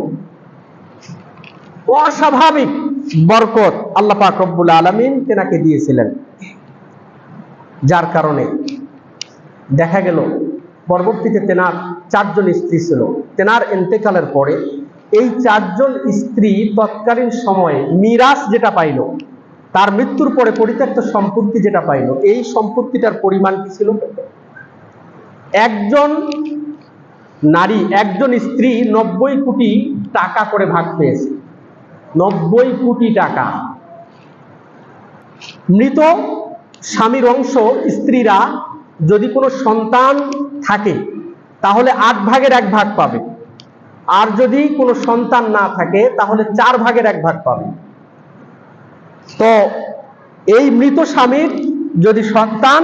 অস্বাভাবিক বরকত আল্লাহ পাক রব্বুল আলামিন তেনাকে দিয়েছিলেন, যার কারণে দেখা গেল পরবর্তীতে তেনার 4 জন স্ত্রী ছিল। তেনার ইন্তেকালের পরে এই 4 জন স্ত্রী তৎকালীন সময়ে মিরাস যেটা পাইল, তার মৃত্যুর পরে পরিত্যক্ত সম্পত্তি যেটা পাইল, এই সম্পত্তিটার পরিমাণ কি ছিল? একজন নারী, একজন স্ত্রী 90 কোটি টাকা করে ভাগ পেয়েছে। 90 কোটি টাকা। মৃত স্বামীর অংশ স্ত্রীরা যদি কোনো সন্তান থাকে তাহলে 8 ভাগের 1 ভাগ পাবে, আর যদি কোনো সন্তান না থাকে তাহলে 4 ভাগের 1 ভাগ পাবে। তো এই মৃত স্বামীর যদি সন্তান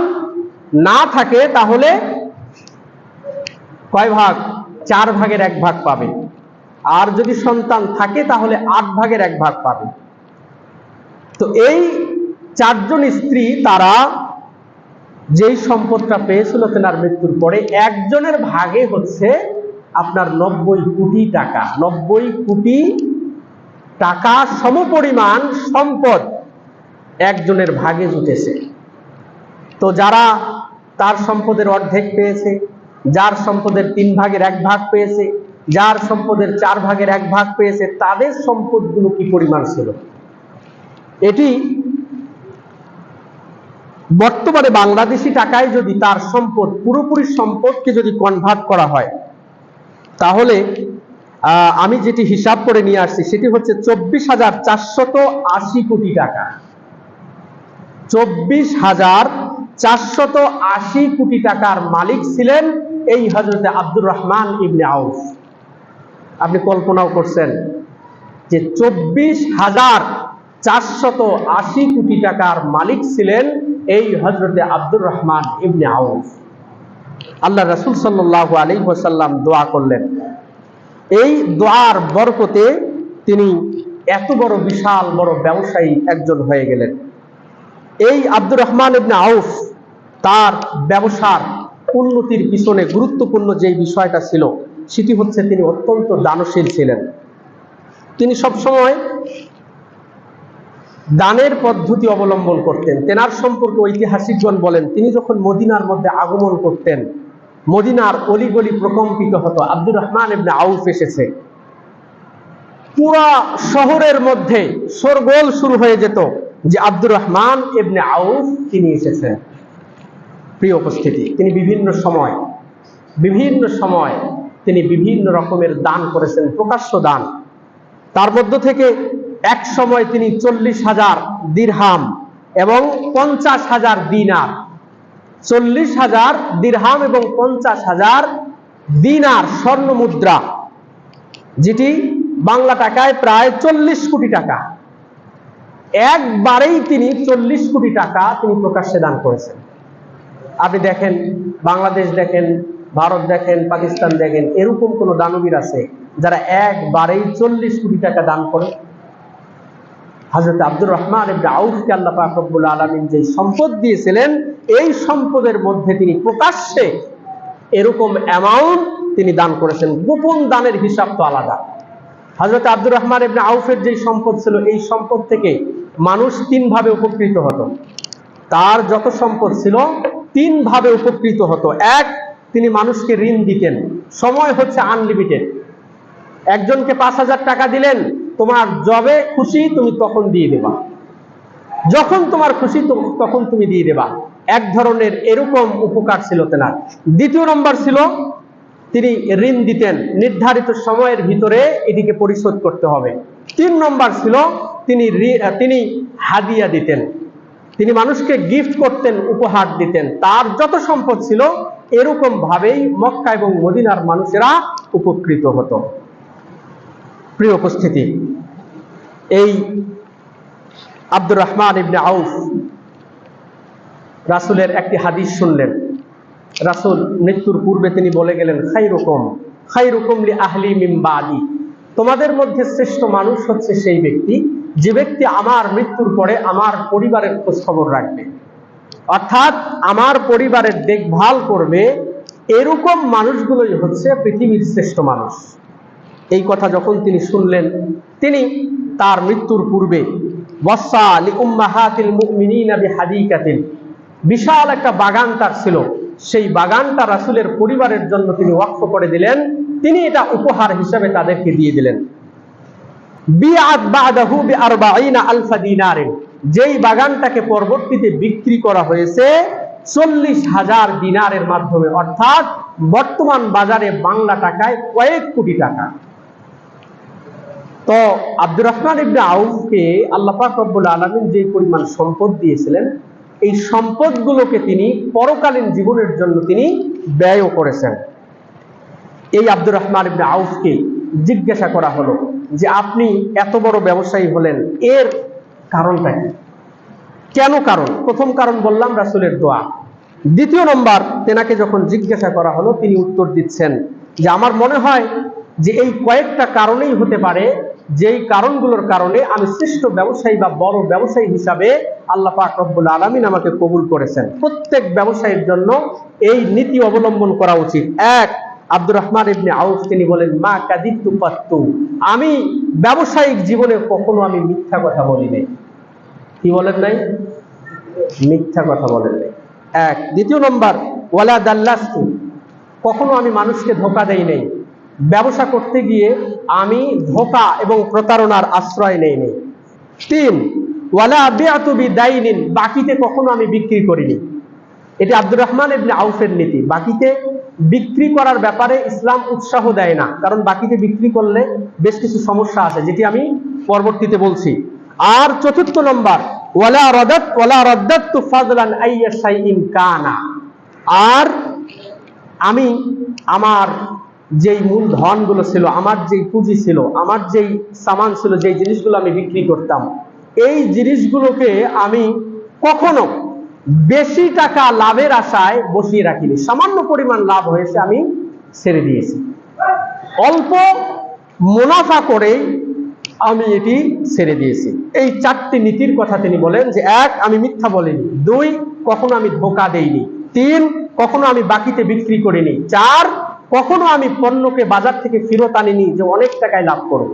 না থাকে তাহলে কয় ভাগ? 4 ভাগের 1 ভাগ পাবে, আর যদি সন্তান থাকে তাহলে 8 ভাগের 1 ভাগ পাবে। তো এই 4 জন স্ত্রী তারা যেই সম্পদটা পেয়েছিল তেনার মৃত্যুর পরে, একজনের ভাগে হচ্ছে আপনার 90 কোটি টাকা। 90 কোটি টাকা সমপরিমাণ সম্পদ একজনের ভাগে জুটেছে। তো যারা তার সম্পদের অর্ধেক পেয়েছে, যার সম্পদের 3 ভাগের 1 ভাগ পেয়েছে, যার সম্পদের 4 ভাগের 1 ভাগ পেয়েছে, তাদের সম্পদগুলো কি পরিমাণ ছিল? এটি বর্তমানে বাংলাদেশি টাকায় যদি তার সম্পদ, পুরোপুরি সম্পদকে যদি কনভার্ট করা হয়, তাহলে আমি যেটি হিসাব করে নিয়ে আসছি সেটি হচ্ছে 24,480 কোটি টাকা। 24,480 কোটি টাকার মালিক ছিলেন এই হযরতে আব্দুর রহমান ইবনে আউফ। আপনি কল্পনাও করছেন যে 24,480 কোটি টাকার মালিক ছিলেন এই হযরতে আব্দুর রহমান ইবনে আউফ। আল্লাহ রাসূল সাল্লাল্লাহু আলাইহি ওয়াসাল্লাম দোয়া করলেন। এই দোয়ার বরকতে তিনি এত বড় বিশাল বড় ব্যবসায়ী একজন হয়ে গেলেন। এই আব্দুর রহমান ইবনে আউফ তার ব্যবসার উন্নতির পিছনে গুরুত্বপূর্ণ যে বিষয়টা ছিল সেটি হচ্ছে তিনি অত্যন্ত দানশীল ছিলেন। তিনি সবসময় দানের পদ্ধতি অবলম্বন করতেন। তেনার সম্পর্কে ঐতিহাসিকগণ বলেন তিনি যখন মদিনার মধ্যে আগমন করতেন, মদিনার অলিগলি প্রকম্পিত হতো। আব্দুর রহমান ইবনে আউফ এসেছে, পুরা শহরের মধ্যে শোরগোল শুরু হয়ে যেত যে আব্দুর রহমান ইবনে আউফ তিনি এসেছেন। প্রিয় উপস্থিতি, তিনি বিভিন্ন সময় তিনি বিভিন্ন রকমের দান করেছেন, প্রকাশ্য দান। তার মধ্য থেকে এক সময় তিনি 40,000 দিরহাম এবং 50,000 দিনার, 40,000 দিরহাম এবং 50,000 দিনার স্বর্ণ মুদ্রা, যেটি বাংলা টাকায় প্রায় 40 কোটি টাকা, একবারেই তিনি 40 কোটি টাকা তিনি প্রকাশ্যে দান করেছেন। আপনি দেখেন, বাংলাদেশ দেখেন, ভারত দেখেন, পাকিস্তান দেখেন, এরকম কোন দানবীর আছে যারা একবারেই 40 কোটি টাকা দান করে? হযরত আব্দুর রহমান ইবনে আউফকে আল্লাহ পাক রব্বুল আলামিন যে সম্পদ দিয়েছিলেন, এই সম্পদের মধ্যে তিনি প্রকাশ্যে এরকম অ্যামাউন্ট তিনি দান করেছেন। গোপন দানের হিসাব তো আলাদা। হযরত আব্দুর রহমান ইবনে আউফের যে সম্পদ ছিল, এই সম্পদ থেকে মানুষ 3 ভাবে উপকৃত হতো। তার যত সম্পদ ছিল 3 ভাবে উপকৃত হতো। এক, তিনি মানুষকে ঋণ দিতেন, সময় হচ্ছে আনলিমিটেড। একজনকে 5,000 টাকা দিলেন, তোমার যবে খুশি তুমি তখন দিয়ে দেবা, যখন তোমার খুশি তখন তুমি দিয়ে দেবা। এক ধরনের এরকম উপকার ছিল তেনার। দ্বিতীয় নম্বর ছিল, তিনি ঋণ দিতেন, নির্ধারিত সময়ের ভিতরে এটিকে পরিশোধ করতে হবে। 3 নম্বর ছিল, তিনি হাদিয়া দিতেন, তিনি মানুষকে গিফট করতেন, উপহার দিতেন। তার যত সম্পদ ছিল এরকম ভাবেই মক্কা এবং মদিনার মানুষেরা উপকৃত হতো। প্রিয় উপস্থিতি, এই আব্দুর রহমান ইবনে আউফ রাসূলের একটি হাদিস শুনলেন। রাসূল মৃত্যুর পূর্বে তিনি বলে গেলেন, খায়রুকুম লি আহলি মিন বাদি, তোমাদের মধ্যে শ্রেষ্ঠ মানুষ হচ্ছে সেই ব্যক্তি যে ব্যক্তি আমার মৃত্যুর পরে আমার পরিবারের খোঁজ খবর রাখবে, অর্থাৎ আমার পরিবারের দেখভাল করবে। এরকম মানুষগুলোই হচ্ছে পৃথিবীর শ্রেষ্ঠ মানুষ। এই কথা যখন তিনি শুনলেন, তিনি তার মৃত্যুর পূর্বে ওয়াসা লি উম্মাহাতিল মুমিনিনা বিহাদিকাতিন, বিশাল একটা বাগান তার ছিল, সেই বাগানটা রাসূলের পরিবারের জন্য তিনি ওয়াকফ করে দিলেন। তিনি এটা উপহার হিসেবে তাদেরকে দিয়ে দিলেন। বিআত বাদাহু বি40 আলফ দিনারিন, যেই বাগানটাকে পরবর্তীতে বিক্রি করা হয়েছে 40,000 দিনারের মাধ্যমে, অর্থাৎ বর্তমান বাজারে বাংলা টাকায় কয়েক কোটি টাকা। তো আব্দুর রহমান ইবনে আউফকে আল্লাহ পাক রব্বুল আলামিন যে পরিমাণ সম্পদ দিয়েছিলেন, এই সম্পদগুলোকে তিনি পরকালীন জীবনের জন্য তিনি ব্যয় করেছেন। এই আব্দুর রহমান ইবনে আউফকে জিজ্ঞাসা করা হলো যে আপনি এত বড় ব্যবসায়ী হলেন, এর কারণটা কি? কেন কারণ? প্রথম কারণ বললাম রাসূলের দোয়া। দ্বিতীয় নম্বর, তেনাকে যখন জিজ্ঞাসা করা হলো, তিনি উত্তর দিচ্ছেন যে আমার মনে হয় যে এই কয়েকটা কারণেই হতে পারে, যেই কারণগুলোর কারণে আমি শ্রেষ্ঠ ব্যবসায়ী বা বড় ব্যবসায়ী হিসাবে আল্লাহ পাক রব্বুল আলামিন আমাকে কবুল করেছেন। প্রত্যেক ব্যবসায়ীর জন্য এই নীতি অবলম্বন করা উচিত। এক, আব্দুর রহমান ইবনে আউফ তিনি বলেন, মা কাদিবতু কাত্তু, আমি ব্যবসায়িক জীবনে কখনো আমি মিথ্যা কথা বলি নাই। কি বলেন নাই? মিথ্যা কথা বলেন নাই। এক। দ্বিতীয় নম্বর, ওয়ালা দাল্লাস্তু, কখনো আমি মানুষকে ধোঁকা দেই নাই। ব্যবসা করতে গিয়ে আমি ধোঁকা এবং প্রতারণার আশ্রয় নেই নাই। 3, ওয়ালা বিআতু বিদাইনিন, বাকিতে কখনো আমি বিক্রি করিনি। এটি আব্দুর রহমান ইবনে আউফের নীতি। বাকিতে বিক্রি করার ব্যাপারে ইসলাম উৎসাহ দেয় না, কারণ বাকিতে বিক্রি করলে বেশ কিছু সমস্যা আছে, যেটি আমি পরবর্তীতে বলছি। আর 4 নম্বর, ওয়ালা রাদাতু ফাদলান আইয়া শাইইন কানা, আর আমি আমার যেই মূলধনগুলো ছিল, আমার যেই পুঁজি ছিল, আমার যেই সামান ছিল, যেই জিনিসগুলো আমি বিক্রি করতাম, এই জিনিসগুলোকে আমি কখনো বেশি টাকা লাভের আশায় বসিয়ে রাখিনি। সামান্য পরিমাণ লাভ হয়েছে, আমি ছেড়ে দিয়েছি। অল্প মুনাফা করেই আমি এটি ছেড়ে দিয়েছি। এই 4টি নীতির কথা তিনি বলেন যে 1, আমি মিথ্যা বলিনি। 2, কখনো আমি ধোঁকা দেইনি। 3, কখনো আমি বাকিতে বিক্রি করিনি। 4, কখনো আমি পণ্যকে বাজার থেকে ফেরত আনিনি যে অনেক টাকায় লাভ করব।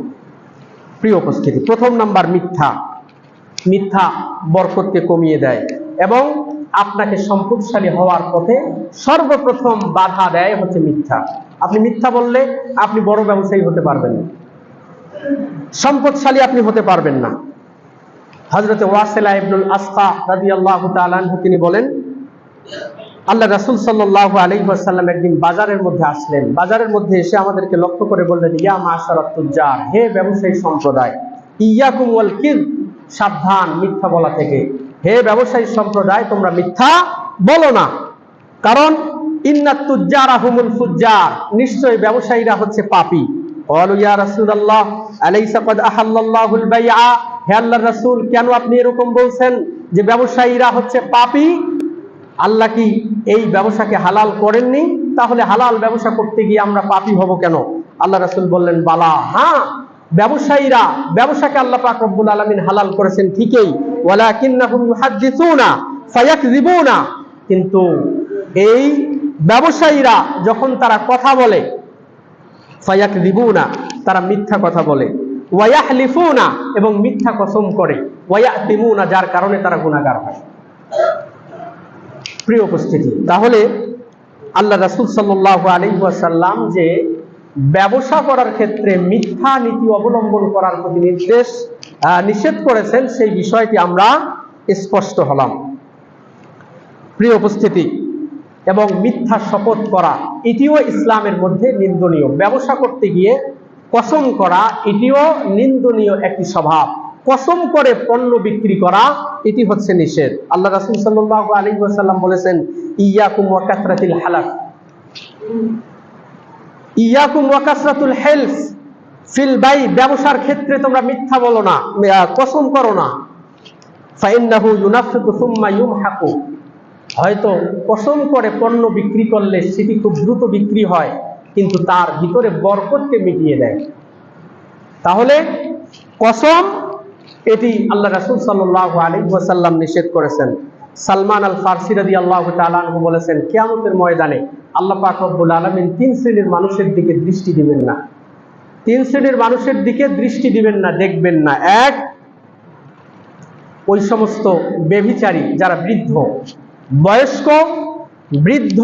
প্রিয় উপস্থিতি, প্রথম নাম্বার মিথ্যা। মিথ্যা বরকতকে কমিয়ে দেয় এবং আপনাকে সম্পদশালী হওয়ার পথে সর্বপ্রথম বাধা দেয় হচ্ছে মিথ্যা। আপনি মিথ্যা বললে আপনি বড় ব্যবসায়ী হতে পারবেন না, সম্পদশালী আপনি হতে পারবেন না। হযরত ওয়াসিলা ইবনুল আসকা রাদিয়াল্লাহু তাআলা আনহু তিনি বলেন, আল্লাহ রাসূল সাল্লাল্লাহু আলাইহি ওয়াসাল্লাম একদিন বাজারের মধ্যে আসলেন। বাজারের মধ্যে এসে আমাদেরকে লক্ষ্য করে বললেন, ইয়া মাশারাত তুজ্জার, হে ব্যবসায়ী সম্প্রদায়, ইয়াকুম ওয়াল কিয, সাবধান মিথ্যা বলা থেকে। হে ব্যবসায়ী সম্প্রদায়, তোমরা মিথ্যা বলো না, কারণ ইন্নাত তুজ্জারা হুমুল ফুজ্জার, নিশ্চয় ব্যবসায়ীরা হচ্ছে পাপী। ক্বালু ইয়া রাসূলুল্লাহ আলাইসা ক্বাদ আহাল্লাল্লাহুল বাইআ, হে আল্লাহর রাসূল কেন আপনি এরকম বলছেন যে ব্যবসায়ীরা হচ্ছে পাপী? আল্লাহ কি এই ব্যবসাকে হালাল করেননি? তাহলে হালাল ব্যবসা করতে গিয়ে আমরা পাপী হব কেন? আল্লাহ রাসূল বললেন, বালা, হ্যাঁ, ব্যবসায়ীরা ব্যবসাকে আল্লাহ পাক রব্বুল আলামিন হালাল করেছেন ঠিকই, ওয়ালাকিন্নাহুম ইউহাদ্দিসুনা ফায়াকযিবুনা, কিন্তু এই ব্যবসায়ীরা যখন তারা কথা বলে, ফায়াকযিবুনা, তারা মিথ্যা কথা বলে, ওয়ায়াহলিফুনা, এবং মিথ্যা কসম করে, ওয়ায়াতিমুনা, যার কারণে তারা গুনাহগার হয়। প্রিয় উপস্থিতি, তাহলে আল্লাহ রাসূল সাল্লাল্লাহু আলাইহি ওয়াসাল্লাম যে ব্যবসা করার ক্ষেত্রে মিথ্যা নীতি অবলম্বন করার প্রতি নিষেধ করেছেন, সেই বিষয়টি আমরা স্পষ্ট হলাম। প্রিয় উপস্থিতি, এবং মিথ্যা শপথ করা এটিও ইসলামের মধ্যে নিন্দনীয়। ব্যবসা করতে গিয়ে কসম করা এটিও নিন্দনীয় একটি স্বভাব। কসম করে পণ্য বিক্রি করা এটি হচ্ছে নিষেধ। আল্লাহ রাসূল সাল্লাল্লাহু আলাইহি ওয়াসাল্লাম বলেছেন, ইয়াকুম ওয়া কাসরাতিল হালাফ, ইয়াকুম ওয়া কাসরাতুল হিলফ ফিল বাই, ব্যবসার ক্ষেত্রে তোমরা মিথ্যা বলো না, কসম করো না। ফাইন্নাহু ইউনাফিকু সুম্মা ইউমহাকু, হয়তো কসম করে পণ্য বিক্রি করলে সেটি খুব দ্রুত বিক্রি হয়, কিন্তু তার ভিতরে বরকতকে মিটিয়ে দেয়। তাহলে কসম এটি আল্লাহ রাসূল সাল্লাল্লাহু আলাইহি ওয়াসাল্লাম নিষেধ করেছেন। সালমান আল ফারসি রাদিয়াল্লাহু তাআলা আনহু বলেছেন, কিয়ামতের ময়দানে আল্লাহ পাক রব্বুল আলামিন তিন শ্রেণীর মানুষের দিকে দৃষ্টি দিবেন না। তিন শ্রেণীর মানুষের দিকে দৃষ্টি দিবেন না, দেখবেন না। এক, ওই সমস্ত ব্যভিচারী যারা বয়স্ক, বৃদ্ধ,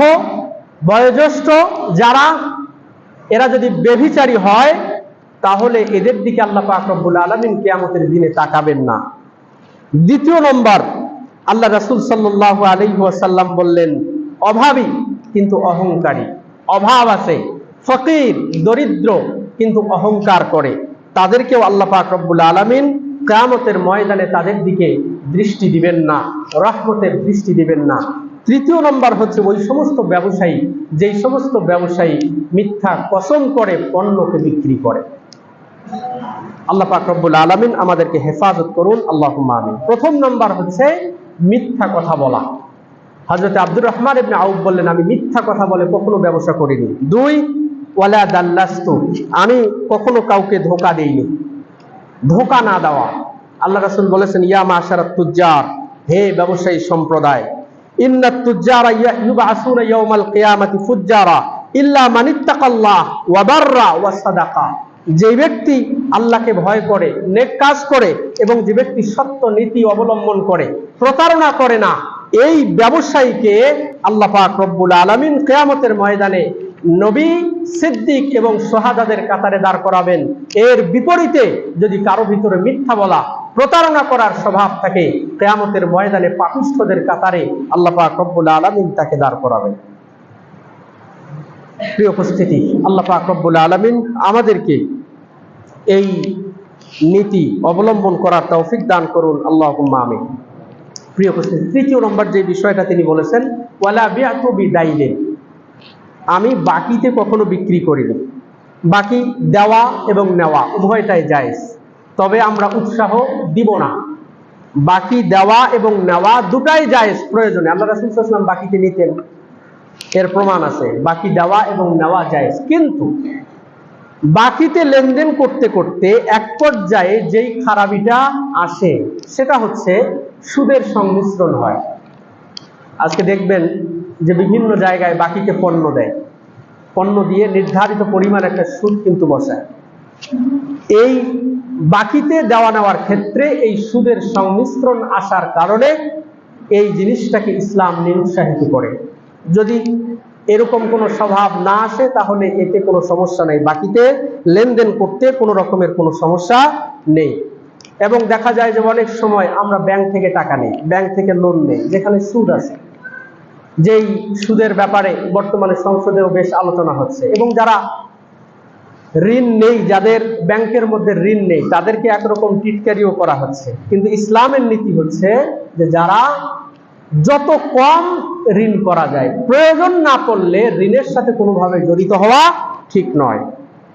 বয়োজ্যেষ্ঠ যারা, এরা যদি ব্যভিচারী হয় তাহলে এদের দিকে আল্লাহ পাক রব্বুল আলামিন কিয়ামতের দিনে তাকাবেন না। দ্বিতীয় নম্বর, আল্লাহ রাসূল সাল্লাল্লাহু আলাইহি ওয়াসাল্লাম বললেন, অভাবী কিন্তু অহংকারী, অভাব আছে, ফকির, দরিদ্র, কিন্তু অহংকার করে, তাদেরকেও আল্লাহ পাক রব্বুল আলামিন কিয়ামতের ময়দানে তাদের দিকে দৃষ্টি দিবেন না, রহমতের দৃষ্টি দিবেন না। তৃতীয় নম্বর হচ্ছে ওই সমস্ত ব্যবসায়ী, যেই সমস্ত ব্যবসায়ী মিথ্যা কসম করে পণ্যকে বিক্রি করে। আল্লাহ পাক রব্বুল আলামিন আমাদেরকে হেফাজত করুন, আল্লাহুম্মা আমিন। প্রথম নম্বর হচ্ছে মিথ্যা কথা বলা। হযরত আব্দুর রহমান ইবনে আউফ বললেন, আমি মিথ্যা কথা বলে কখনো ব্যবসা করিনি। দুই, ওয়ালা দাল্লাস্তু, আমি কখনো কাউকে ধোঁকা দেইনি। ধোঁকা না দেওয়া। আল্লাহ রাসূল বলেছেন, ইয়া মাশারাত তুজ্জার, হে ব্যবসায়ী সম্প্রদায়, ইন্নাত তুজ্জারা ইউবআসুনা ইয়াউমাল কিয়ামাতি ফুজ্জারা ইল্লা মান ইত্তাকাল্লাহ ওয়া বাররা ওয়া সাদাকা, যে ব্যক্তি আল্লাহকে ভয় করে, নেক কাজ করে, এবং যে ব্যক্তি সত্য নীতি অবলম্বন করে, প্রতারণা করে না, এই ব্যবসায়ীকে আল্লাহ পাক রব্বুল আলামিন কিয়ামতের ময়দানে নবী, সিদ্দিক এবং শুহাদাদের কাতারে দাঁড় করাবেন। এর বিপরীতে যদি কারো ভিতরে মিথ্যা বলা, প্রতারণা করার স্বভাব থাকে, কিয়ামতের ময়দানে পাপিষ্ঠদের কাতারে আল্লাহ পাক রব্বুল আলামিন তাকে দাঁড় করাবেন। প্রিয় উপস্থিতি, আল্লাহ পাক রব্বুল আলামিন আমাদেরকে এই নীতি অবলম্বন করার তৌফিক দান করুন, আল্লাহুম্মা আমিন। প্রিয় উপস্থিতি, তৃতীয় নম্বর যে বিষয়টা তিনি বলেছেন, ওয়ালা বিআতু বিদাইলিন, আমি বাকিতে কখনো বিক্রি করিনি। বাকি দেওয়া এবং নেওয়া উভয়টাই জায়েজ, তবে আমরা উৎসাহ দিব না। বাকি দেওয়া এবং নেওয়া দুটাই জায়েজ প্রয়োজনে। আল্লাহ রাসূল সাল্লাল্লাহু আলাইহি ওয়াসাল্লাম বাকিতে নিতেন, এর প্রমাণ আছে। বাকি দেওয়া এবং নেওয়া জায়েজ, কিন্তু বাকিতে লেনদেন করতে করতে এক পর্যায়ে যেই খারাপিটা আসে সেটা হচ্ছে সুদের সংমিশ্রণ হয়। আজকে দেখবেন যে বিভিন্ন জায়গায় বাকিতে পণ্য দেয়, পণ্য দিয়ে নির্ধারিত পরিমাণ একটা সুদ কিন্তু বসায়। এই বাকিতে দেওয়া নেওয়ার ক্ষেত্রে এই সুদের সংমিশ্রণ আসার কারণে এই জিনিসটাকে ইসলাম নিরুৎসাহিত করে। যদি এরকম কোনো স্বভাব না আসে তাহলে এতে কোনো সমস্যা নেই, বাকিতে লেনদেন করতে কোনো রকমের কোনো সমস্যা নেই। এবং দেখা যায় যে অনেক সময় আমরা ব্যাংক থেকে টাকা নেই, ব্যাংক থেকে লোন নেই, যেখানে সুদ আছে, যেই সুদের ব্যাপারে বর্তমানে সংসদেও বেশ আলোচনা হচ্ছে। এবং যারা ঋণ নেই, যাদের ব্যাংকের মধ্যে ঋণ নেই, তাদেরকে একরকম টিটকারিও করা হচ্ছে। কিন্তু ইসলামের নীতি হচ্ছে যে যারা যত কম ঋণ করা যায়, প্রয়োজন না পড়লে ঋণের সাথে কোনোভাবে জড়িত হওয়া ঠিক নয়।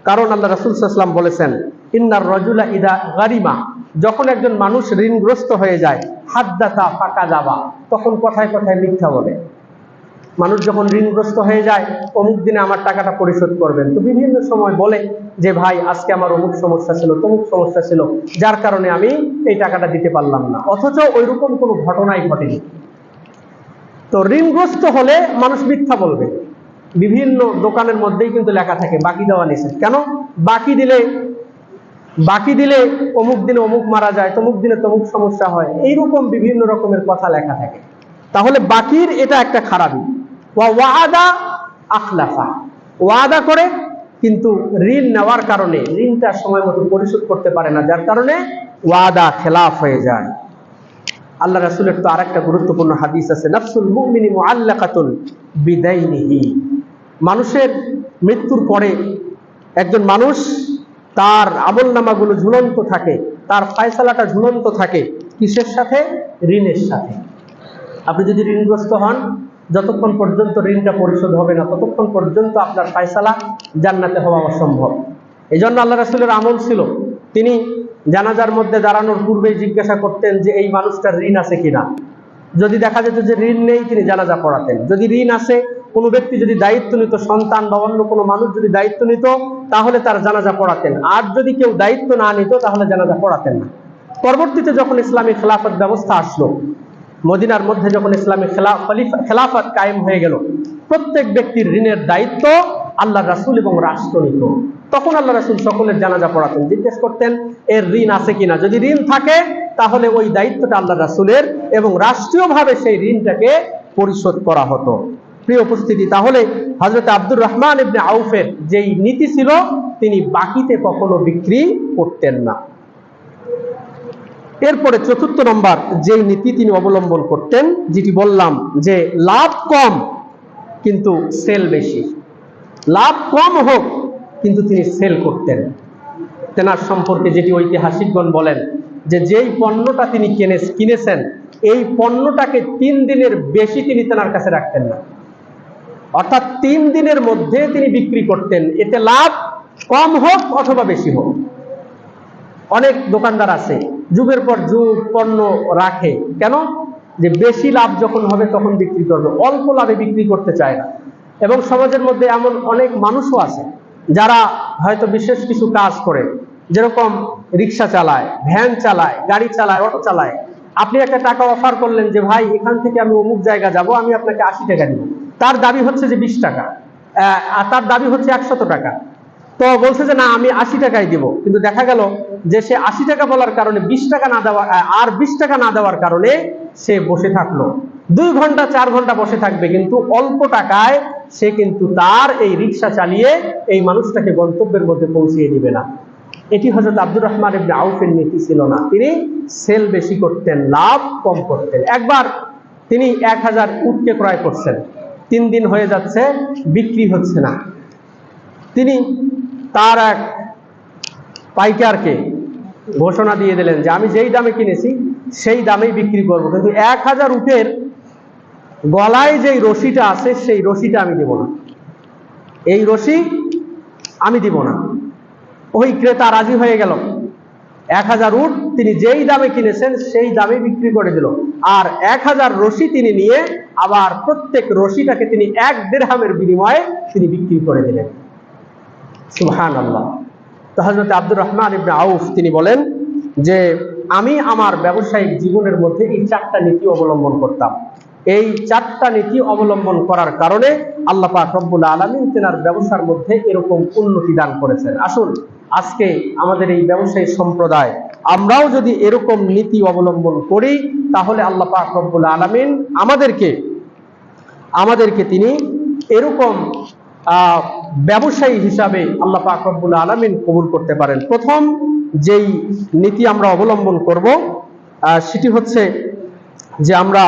কারণ আল্লাহ রাসূল সাল্লাল্লাহু আলাইহি ওয়াসাল্লাম বলেছেন, ইন্নার রাজুলা ইদা গারিমা, যখন একজন মানুষ ঋণগ্রস্ত হয়ে যায়, হাদ্দাসা ফাকাযাবা, তখন কথায় কথায় মিথ্যা বলে। মানুষ যখন ঋণগ্রস্ত হয়ে যায়, অমুক দিনে আমার টাকাটা পরিশোধ করবেন, তো বিভিন্ন সময় বলে যে ভাই আজকে আমার অমুক সমস্যা ছিল, তমুক সমস্যা ছিল, যার কারণে আমি এই টাকাটা দিতে পারলাম না, অথচ ওইরকম কোনো ঘটনাই ঘটেনি। তো ঋণগ্রস্ত হলে মানুষ মিথ্যা বলবে। বিভিন্ন দোকানের মধ্যেই কিন্তু লেখা থাকে বাকি দেওয়া নিষেধ। কেন? বাকি দিলে অমুক দিনে অমুক মারা যায়, তমুক দিনে তমুক সমস্যা হয়, এইরকম বিভিন্ন রকমের কথা লেখা থাকে। তাহলে বাকির এটা একটা খারাপই। ওয়াদা আখলাফা, ওয়াদা করে কিন্তু ঋণ নেওয়ার কারণে ঋণটা সময় মতো পরিশোধ করতে পারে না, যার কারণে ওয়াদা খেলাফ হয়ে যায়। আল্লাহ রাসূলের তো আরেকটা গুরুত্বপূর্ণ হাদিস আছে, নাফসুল মুমিনি মুআল্লাকাতুন বিদাইনিহি। মানুষের মৃত্যুর পরে একজন মানুষ, তার আমলনামাগুলো ঝুলন্ত থাকে, তার ফয়সালাটা ঝুলন্ত থাকে। কিসের সাথে? ঋণের সাথে। আপনি যদি ঋণগ্রস্ত হন, যতক্ষণ পর্যন্ত ঋণটা পরিশোধ হবে না, ততক্ষণ পর্যন্ত আপনার ফয়সালা জান্নাতে হওয়া অসম্ভব। এই জন্য আল্লাহ রাসূলের আমল ছিল, তিনি জানাজার মধ্যে দাঁড়ানোর পূর্বেই জিজ্ঞাসা করতেন যে এই মানুষটার ঋণ আছে কিনা। যদি দেখা যেত যে ঋণ নেই, তিনি জানাজা পড়াতেন। যদি ঋণ আছে, কোনো ব্যক্তি যদি দায়িত্ব নিত, সন্তান বা অন্য কোনো মানুষ যদি দায়িত্ব নিত, তাহলে তার জানাজা পড়াতেন। আর যদি কেউ দায়িত্ব না নিত, তাহলে জানাজা পড়াতেন না। পরবর্তীতে যখন ইসলামী খেলাফত ব্যবস্থা আসলো, মদিনার মধ্যে যখন ইসলামী খেলাফত কায়েম হয়ে গেল, প্রত্যেক ব্যক্তির ঋণের দায়িত্ব আল্লাহর রাসূল এবং রাষ্ট্র নিত। তখন আল্লাহ রাসূল সকলের জানাজা পড়াতেন, জিজ্ঞেস করতেন এর ঋণ আছে কিনা। যদি ঋণ থাকে, তাহলে ওই দায়িত্বটা আল্লাহ রাসূলের এবং রাষ্ট্রীয়ভাবে সেই ঋণটাকে পরিশোধ করা হতো। প্রিয় উপস্থিতি, তাহলে হযরত আব্দুর রহমান ইবনে আউফের যেই নীতি ছিল, তিনি বাকিতে কখনো বিক্রি করতেন না। এরপরে চতুর্থ নম্বর যেই নীতি তিনি অবলম্বন করতেন, যেটি বললাম যে লাভ কম কিন্তু সেল বেশি। লাভ কম হোক কিন্তু তিনি সেল করতেন। তেনার সম্পর্কে যেটি ঐতিহাসিকগণ বলেন যে যেই পণ্যটা তিনি কিনেছেন, এই পণ্যটাকে 3 দিনের বেশি তিনি তেনার কাছে রাখতেন না, অর্থাৎ 3 দিনের মধ্যে তিনি বিক্রি করতেন, এতে লাভ কম হোক অথবা বেশি হোক। অনেক দোকানদার আছে যুগের পর যুগ পণ্য রাখে, কেন? যে বেশি লাভ যখন হবে তখন বিক্রি করবে, অল্প লাভে বিক্রি করতে চায় না। এবং সমাজের মধ্যে এমন অনেক মানুষও আছে যারা হয়তো বিশেষ কিছু কাজ করে, যেরকম রিক্সা চালায়, ভ্যান চালায়, গাড়ি চালায়, অটো চালায়। আপনি একটা টাকা অফার করলেন যে ভাই এখান থেকে আমি অমুক জায়গা যাব, আমি আপনাকে 80 টাকা দিব। তার দাবি হচ্ছে যে 20 টাকা, আর তার দাবি হচ্ছে 100 টাকা। তো বলছে যে না, আমি 80 টাকাই দিব। কিন্তু দেখা গেল যে সে 80 টাকা বলার কারণে 20 টাকা না দেওয়া, আর 20 টাকা না দেওয়ার কারণে সে বসে থাকলো। 2 ঘন্টা 4 ঘন্টা বসে থাকবে, কিন্তু অল্প টাকায় সে কিন্তু তার এই রিক্সা চালিয়ে এই মানুষটাকে গন্তব্যের মধ্যে পৌঁছিয়ে দিবে না। এটি হযরত আব্দুর রহমান ইবনে আউফের নীতি ছিল না। তিনি সেল বেশি করতেন, লাভ কম করতেন। একবার তিনি 1000 উটকে ক্রয় করছেন, 3 দিন হয়ে যাচ্ছে, বিক্রি হচ্ছে না। তিনি তার এক পাইকারকে ঘোষণা দিয়ে দিলেন যে আমি যেই দামে কিনেছি সেই দামেই বিক্রি করব, কিন্তু 1000 উটের গলায় যেই রশিটা আছে সেই রশিটা আমি দেব না, এই রশি আমি দিব না। ওই ক্রেতা রাজি হয়ে গেল। 1000 উট তিনি যেই দামে কিনেছেন সেই দামে বিক্রি করে দিল, আর 1000 রশি তিনি নিয়ে আবার প্রত্যেক রশিটাকে তিনি 1 দিরহামের বিনিময়ে তিনি বিক্রি করে দিলেন। সুবহানাল্লাহ। তো হযরত আব্দুর রহমান ইবনে আউফ তিনি বলেন যে আমি আমার ব্যবসায়িক জীবনের মধ্যে এই 4টা নীতি অবলম্বন করতাম। এই 4টা নীতি অবলম্বন করার কারণে আল্লাহ পাক রব্বুল আলামিন তেনার ব্যবসার মধ্যে এরকম উন্নতি দান করেছেন। আসুন আজকে আমাদের এই ব্যবসায়ী সম্প্রদায় আমরাও যদি এরকম নীতি অবলম্বন করি, তাহলে আল্লাহ পাক রব্বুল আলামিন আমাদেরকে তিনি এরকম ব্যবসায়ী হিসাবে আল্লাহ পাক রব্বুল আলামিন কবুল করতে পারেন। প্রথম যেই নীতি আমরা অবলম্বন করব সেটি হচ্ছে যে আমরা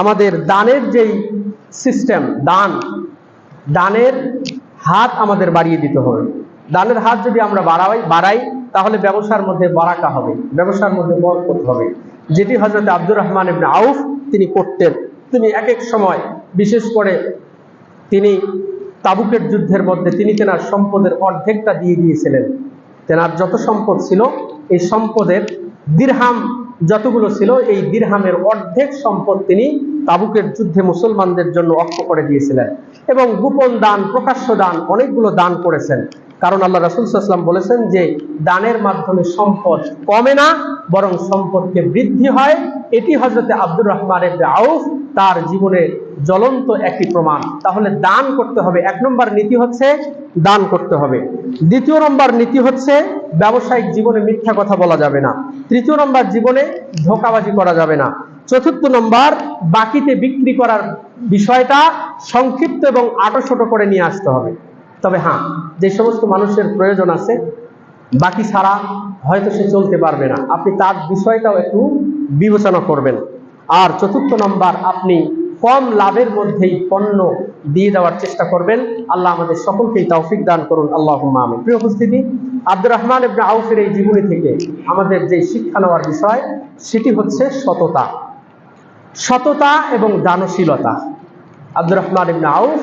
আমাদের দানের যেই সিস্টেম, দানের হাত আমাদের বাড়িয়ে দিতে হবে। দানের হাত যদি আমরা বাড়াই তাহলে ব্যবসার মধ্যে বারাকা হবে, ব্যবসার মধ্যে বরকত হবে, যেটি হযরত আব্দুর রহমান ইবনে আউফ তিনি করতেন। তিনি এক এক সময়, বিশেষ করে তিনি তাবুকের যুদ্ধের মধ্যে তিনি তেনার সম্পদের অর্ধেকটা দিয়ে দিয়েছিলেন। তেনার যত সম্পদ ছিল, এই সম্পদের দিরহাম যতগুলো ছিল, এই দিরহামের অর্ধেক সম্পদ তিনি তাবুকের যুদ্ধে মুসলমানদের জন্য অক্ষ করে দিয়েছিলেন। এবং গোপন দান, প্রকাশ্য দান, অনেকগুলো দান করেছেন। কারণ আল্লাহ রাসূল সাল্লাল্লাহু আলাইহি ওয়াসাল্লাম বলেছেন যে দানের মাধ্যমে সম্পদ কমে না, বরং সম্পদকে বৃদ্ধি হয়। এটি হযরতে আব্দুর রহমান ইবনে আউফ তার জীবনে জ্বলন্ত একটি প্রমাণ। তাহলে দান করতে হবে। 1 নম্বর নীতি হচ্ছে দান করতে হবে। 2 নম্বর নীতি হচ্ছে ব্যবসায়িক জীবনে মিথ্যা কথা বলা যাবে না। 3 নম্বর, জীবনে ধোঁকাবাজি করা যাবে না। 4 নম্বর, বাকিতে বিক্রি করার বিষয়টা সংক্ষিপ্ত এবং আঁটোশোটো করে নিয়ে আসতে হবে। তবে হ্যাঁ, যে সমস্ত মানুষের প্রয়োজন আছে, বাকি ছাড়া হয়তো সে চলতে পারবে না, আপনি তার বিষয়টাও একটু বিবেচনা করবেন। আর 4 নম্বর, আপনি কম লাভের মধ্যেই পণ্য দিয়ে দেওয়ার চেষ্টা করবেন। আল্লাহ আমাদের সকলকেই তৌফিক দান করুন, আল্লাহুম্মা আমিন। প্রিয় উপস্থিতি, আব্দুর রহমান ইবনে আউফের এই জীবনী থেকে আমাদের যে শিক্ষা নেওয়ার বিষয়, সেটি হচ্ছে সততা। সততা এবং দানশীলতা। আব্দুর রহমান ইবনে আউফ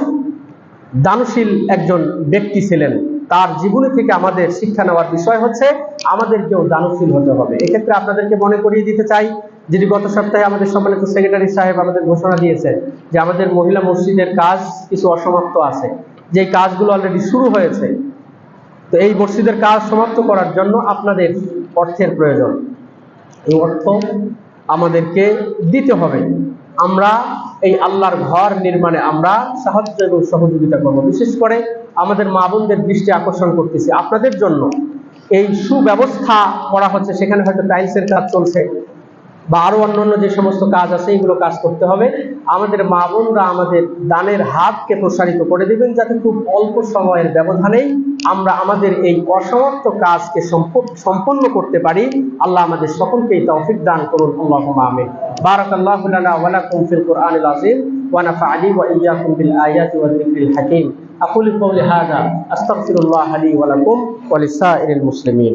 দানশীল একজন ব্যক্তি ছিলেন। তার জীবনী থেকে আমাদের শিক্ষা নেওয়ার বিষয় হচ্ছে আমাদেরকেও দানশীল হতে হবে। এক্ষেত্রে আপনাদেরকে মনে করিয়ে দিতে চাই, যেটি গত সপ্তাহে আমাদের সম্মানিত সেক্রেটারি সাহেব আমাদের ঘোষণা দিয়েছেন যে আমাদের মহিলা মসজিদের কাজ কিছু অসমাপ্ত আছে, যে কাজগুলো অলরেডি শুরু হয়েছে। তো এই মসজিদের কাজ সমাপ্ত করার জন্য আপনাদের অর্থের প্রয়োজন। এই অর্থ আমাদেরকে দিতে হবে। আমরা এই আল্লাহর ঘর নির্মাণে আমরা সাহায্য এবং সহযোগিতা করব। বিশেষ করে আমাদের মা বোনদের দৃষ্টি আকর্ষণ করতেছি, আপনাদের জন্য এই সুব্যবস্থা করা হচ্ছে। সেখানে হয়তো টাইলসের কাজ চলছে বা আরো অন্যান্য যে সমস্ত কাজ আছে, এইগুলো কাজ করতে হবে। আমাদের মা বোনরা আমাদের দানের হাতকে প্রসারিত করে দিবেন, যাতে খুব অল্প সময়ের ব্যবধানেই আমরা আমাদের এই অসমাপ্ত কাজকে সম্পন্ন করতে পারি। আল্লাহ আমাদের সকলকেই তৌফিক দান করুন, আল্লাহুম্মা আমিন। বারাকাল্লাহু লানা ওয়া লাকুম ফিল কুরআনিল আযীম ওয়া নাফা'নি ওয়া ইয়্যাকুম বিল আয়াতি ওয়াল যিকরিল হাকীম। আকুলু কওলি হাযা আস্তাগফিরুল্লাহ লি ওয়া লাকুম ওয়া লিসাইরিল মুসলিমিন।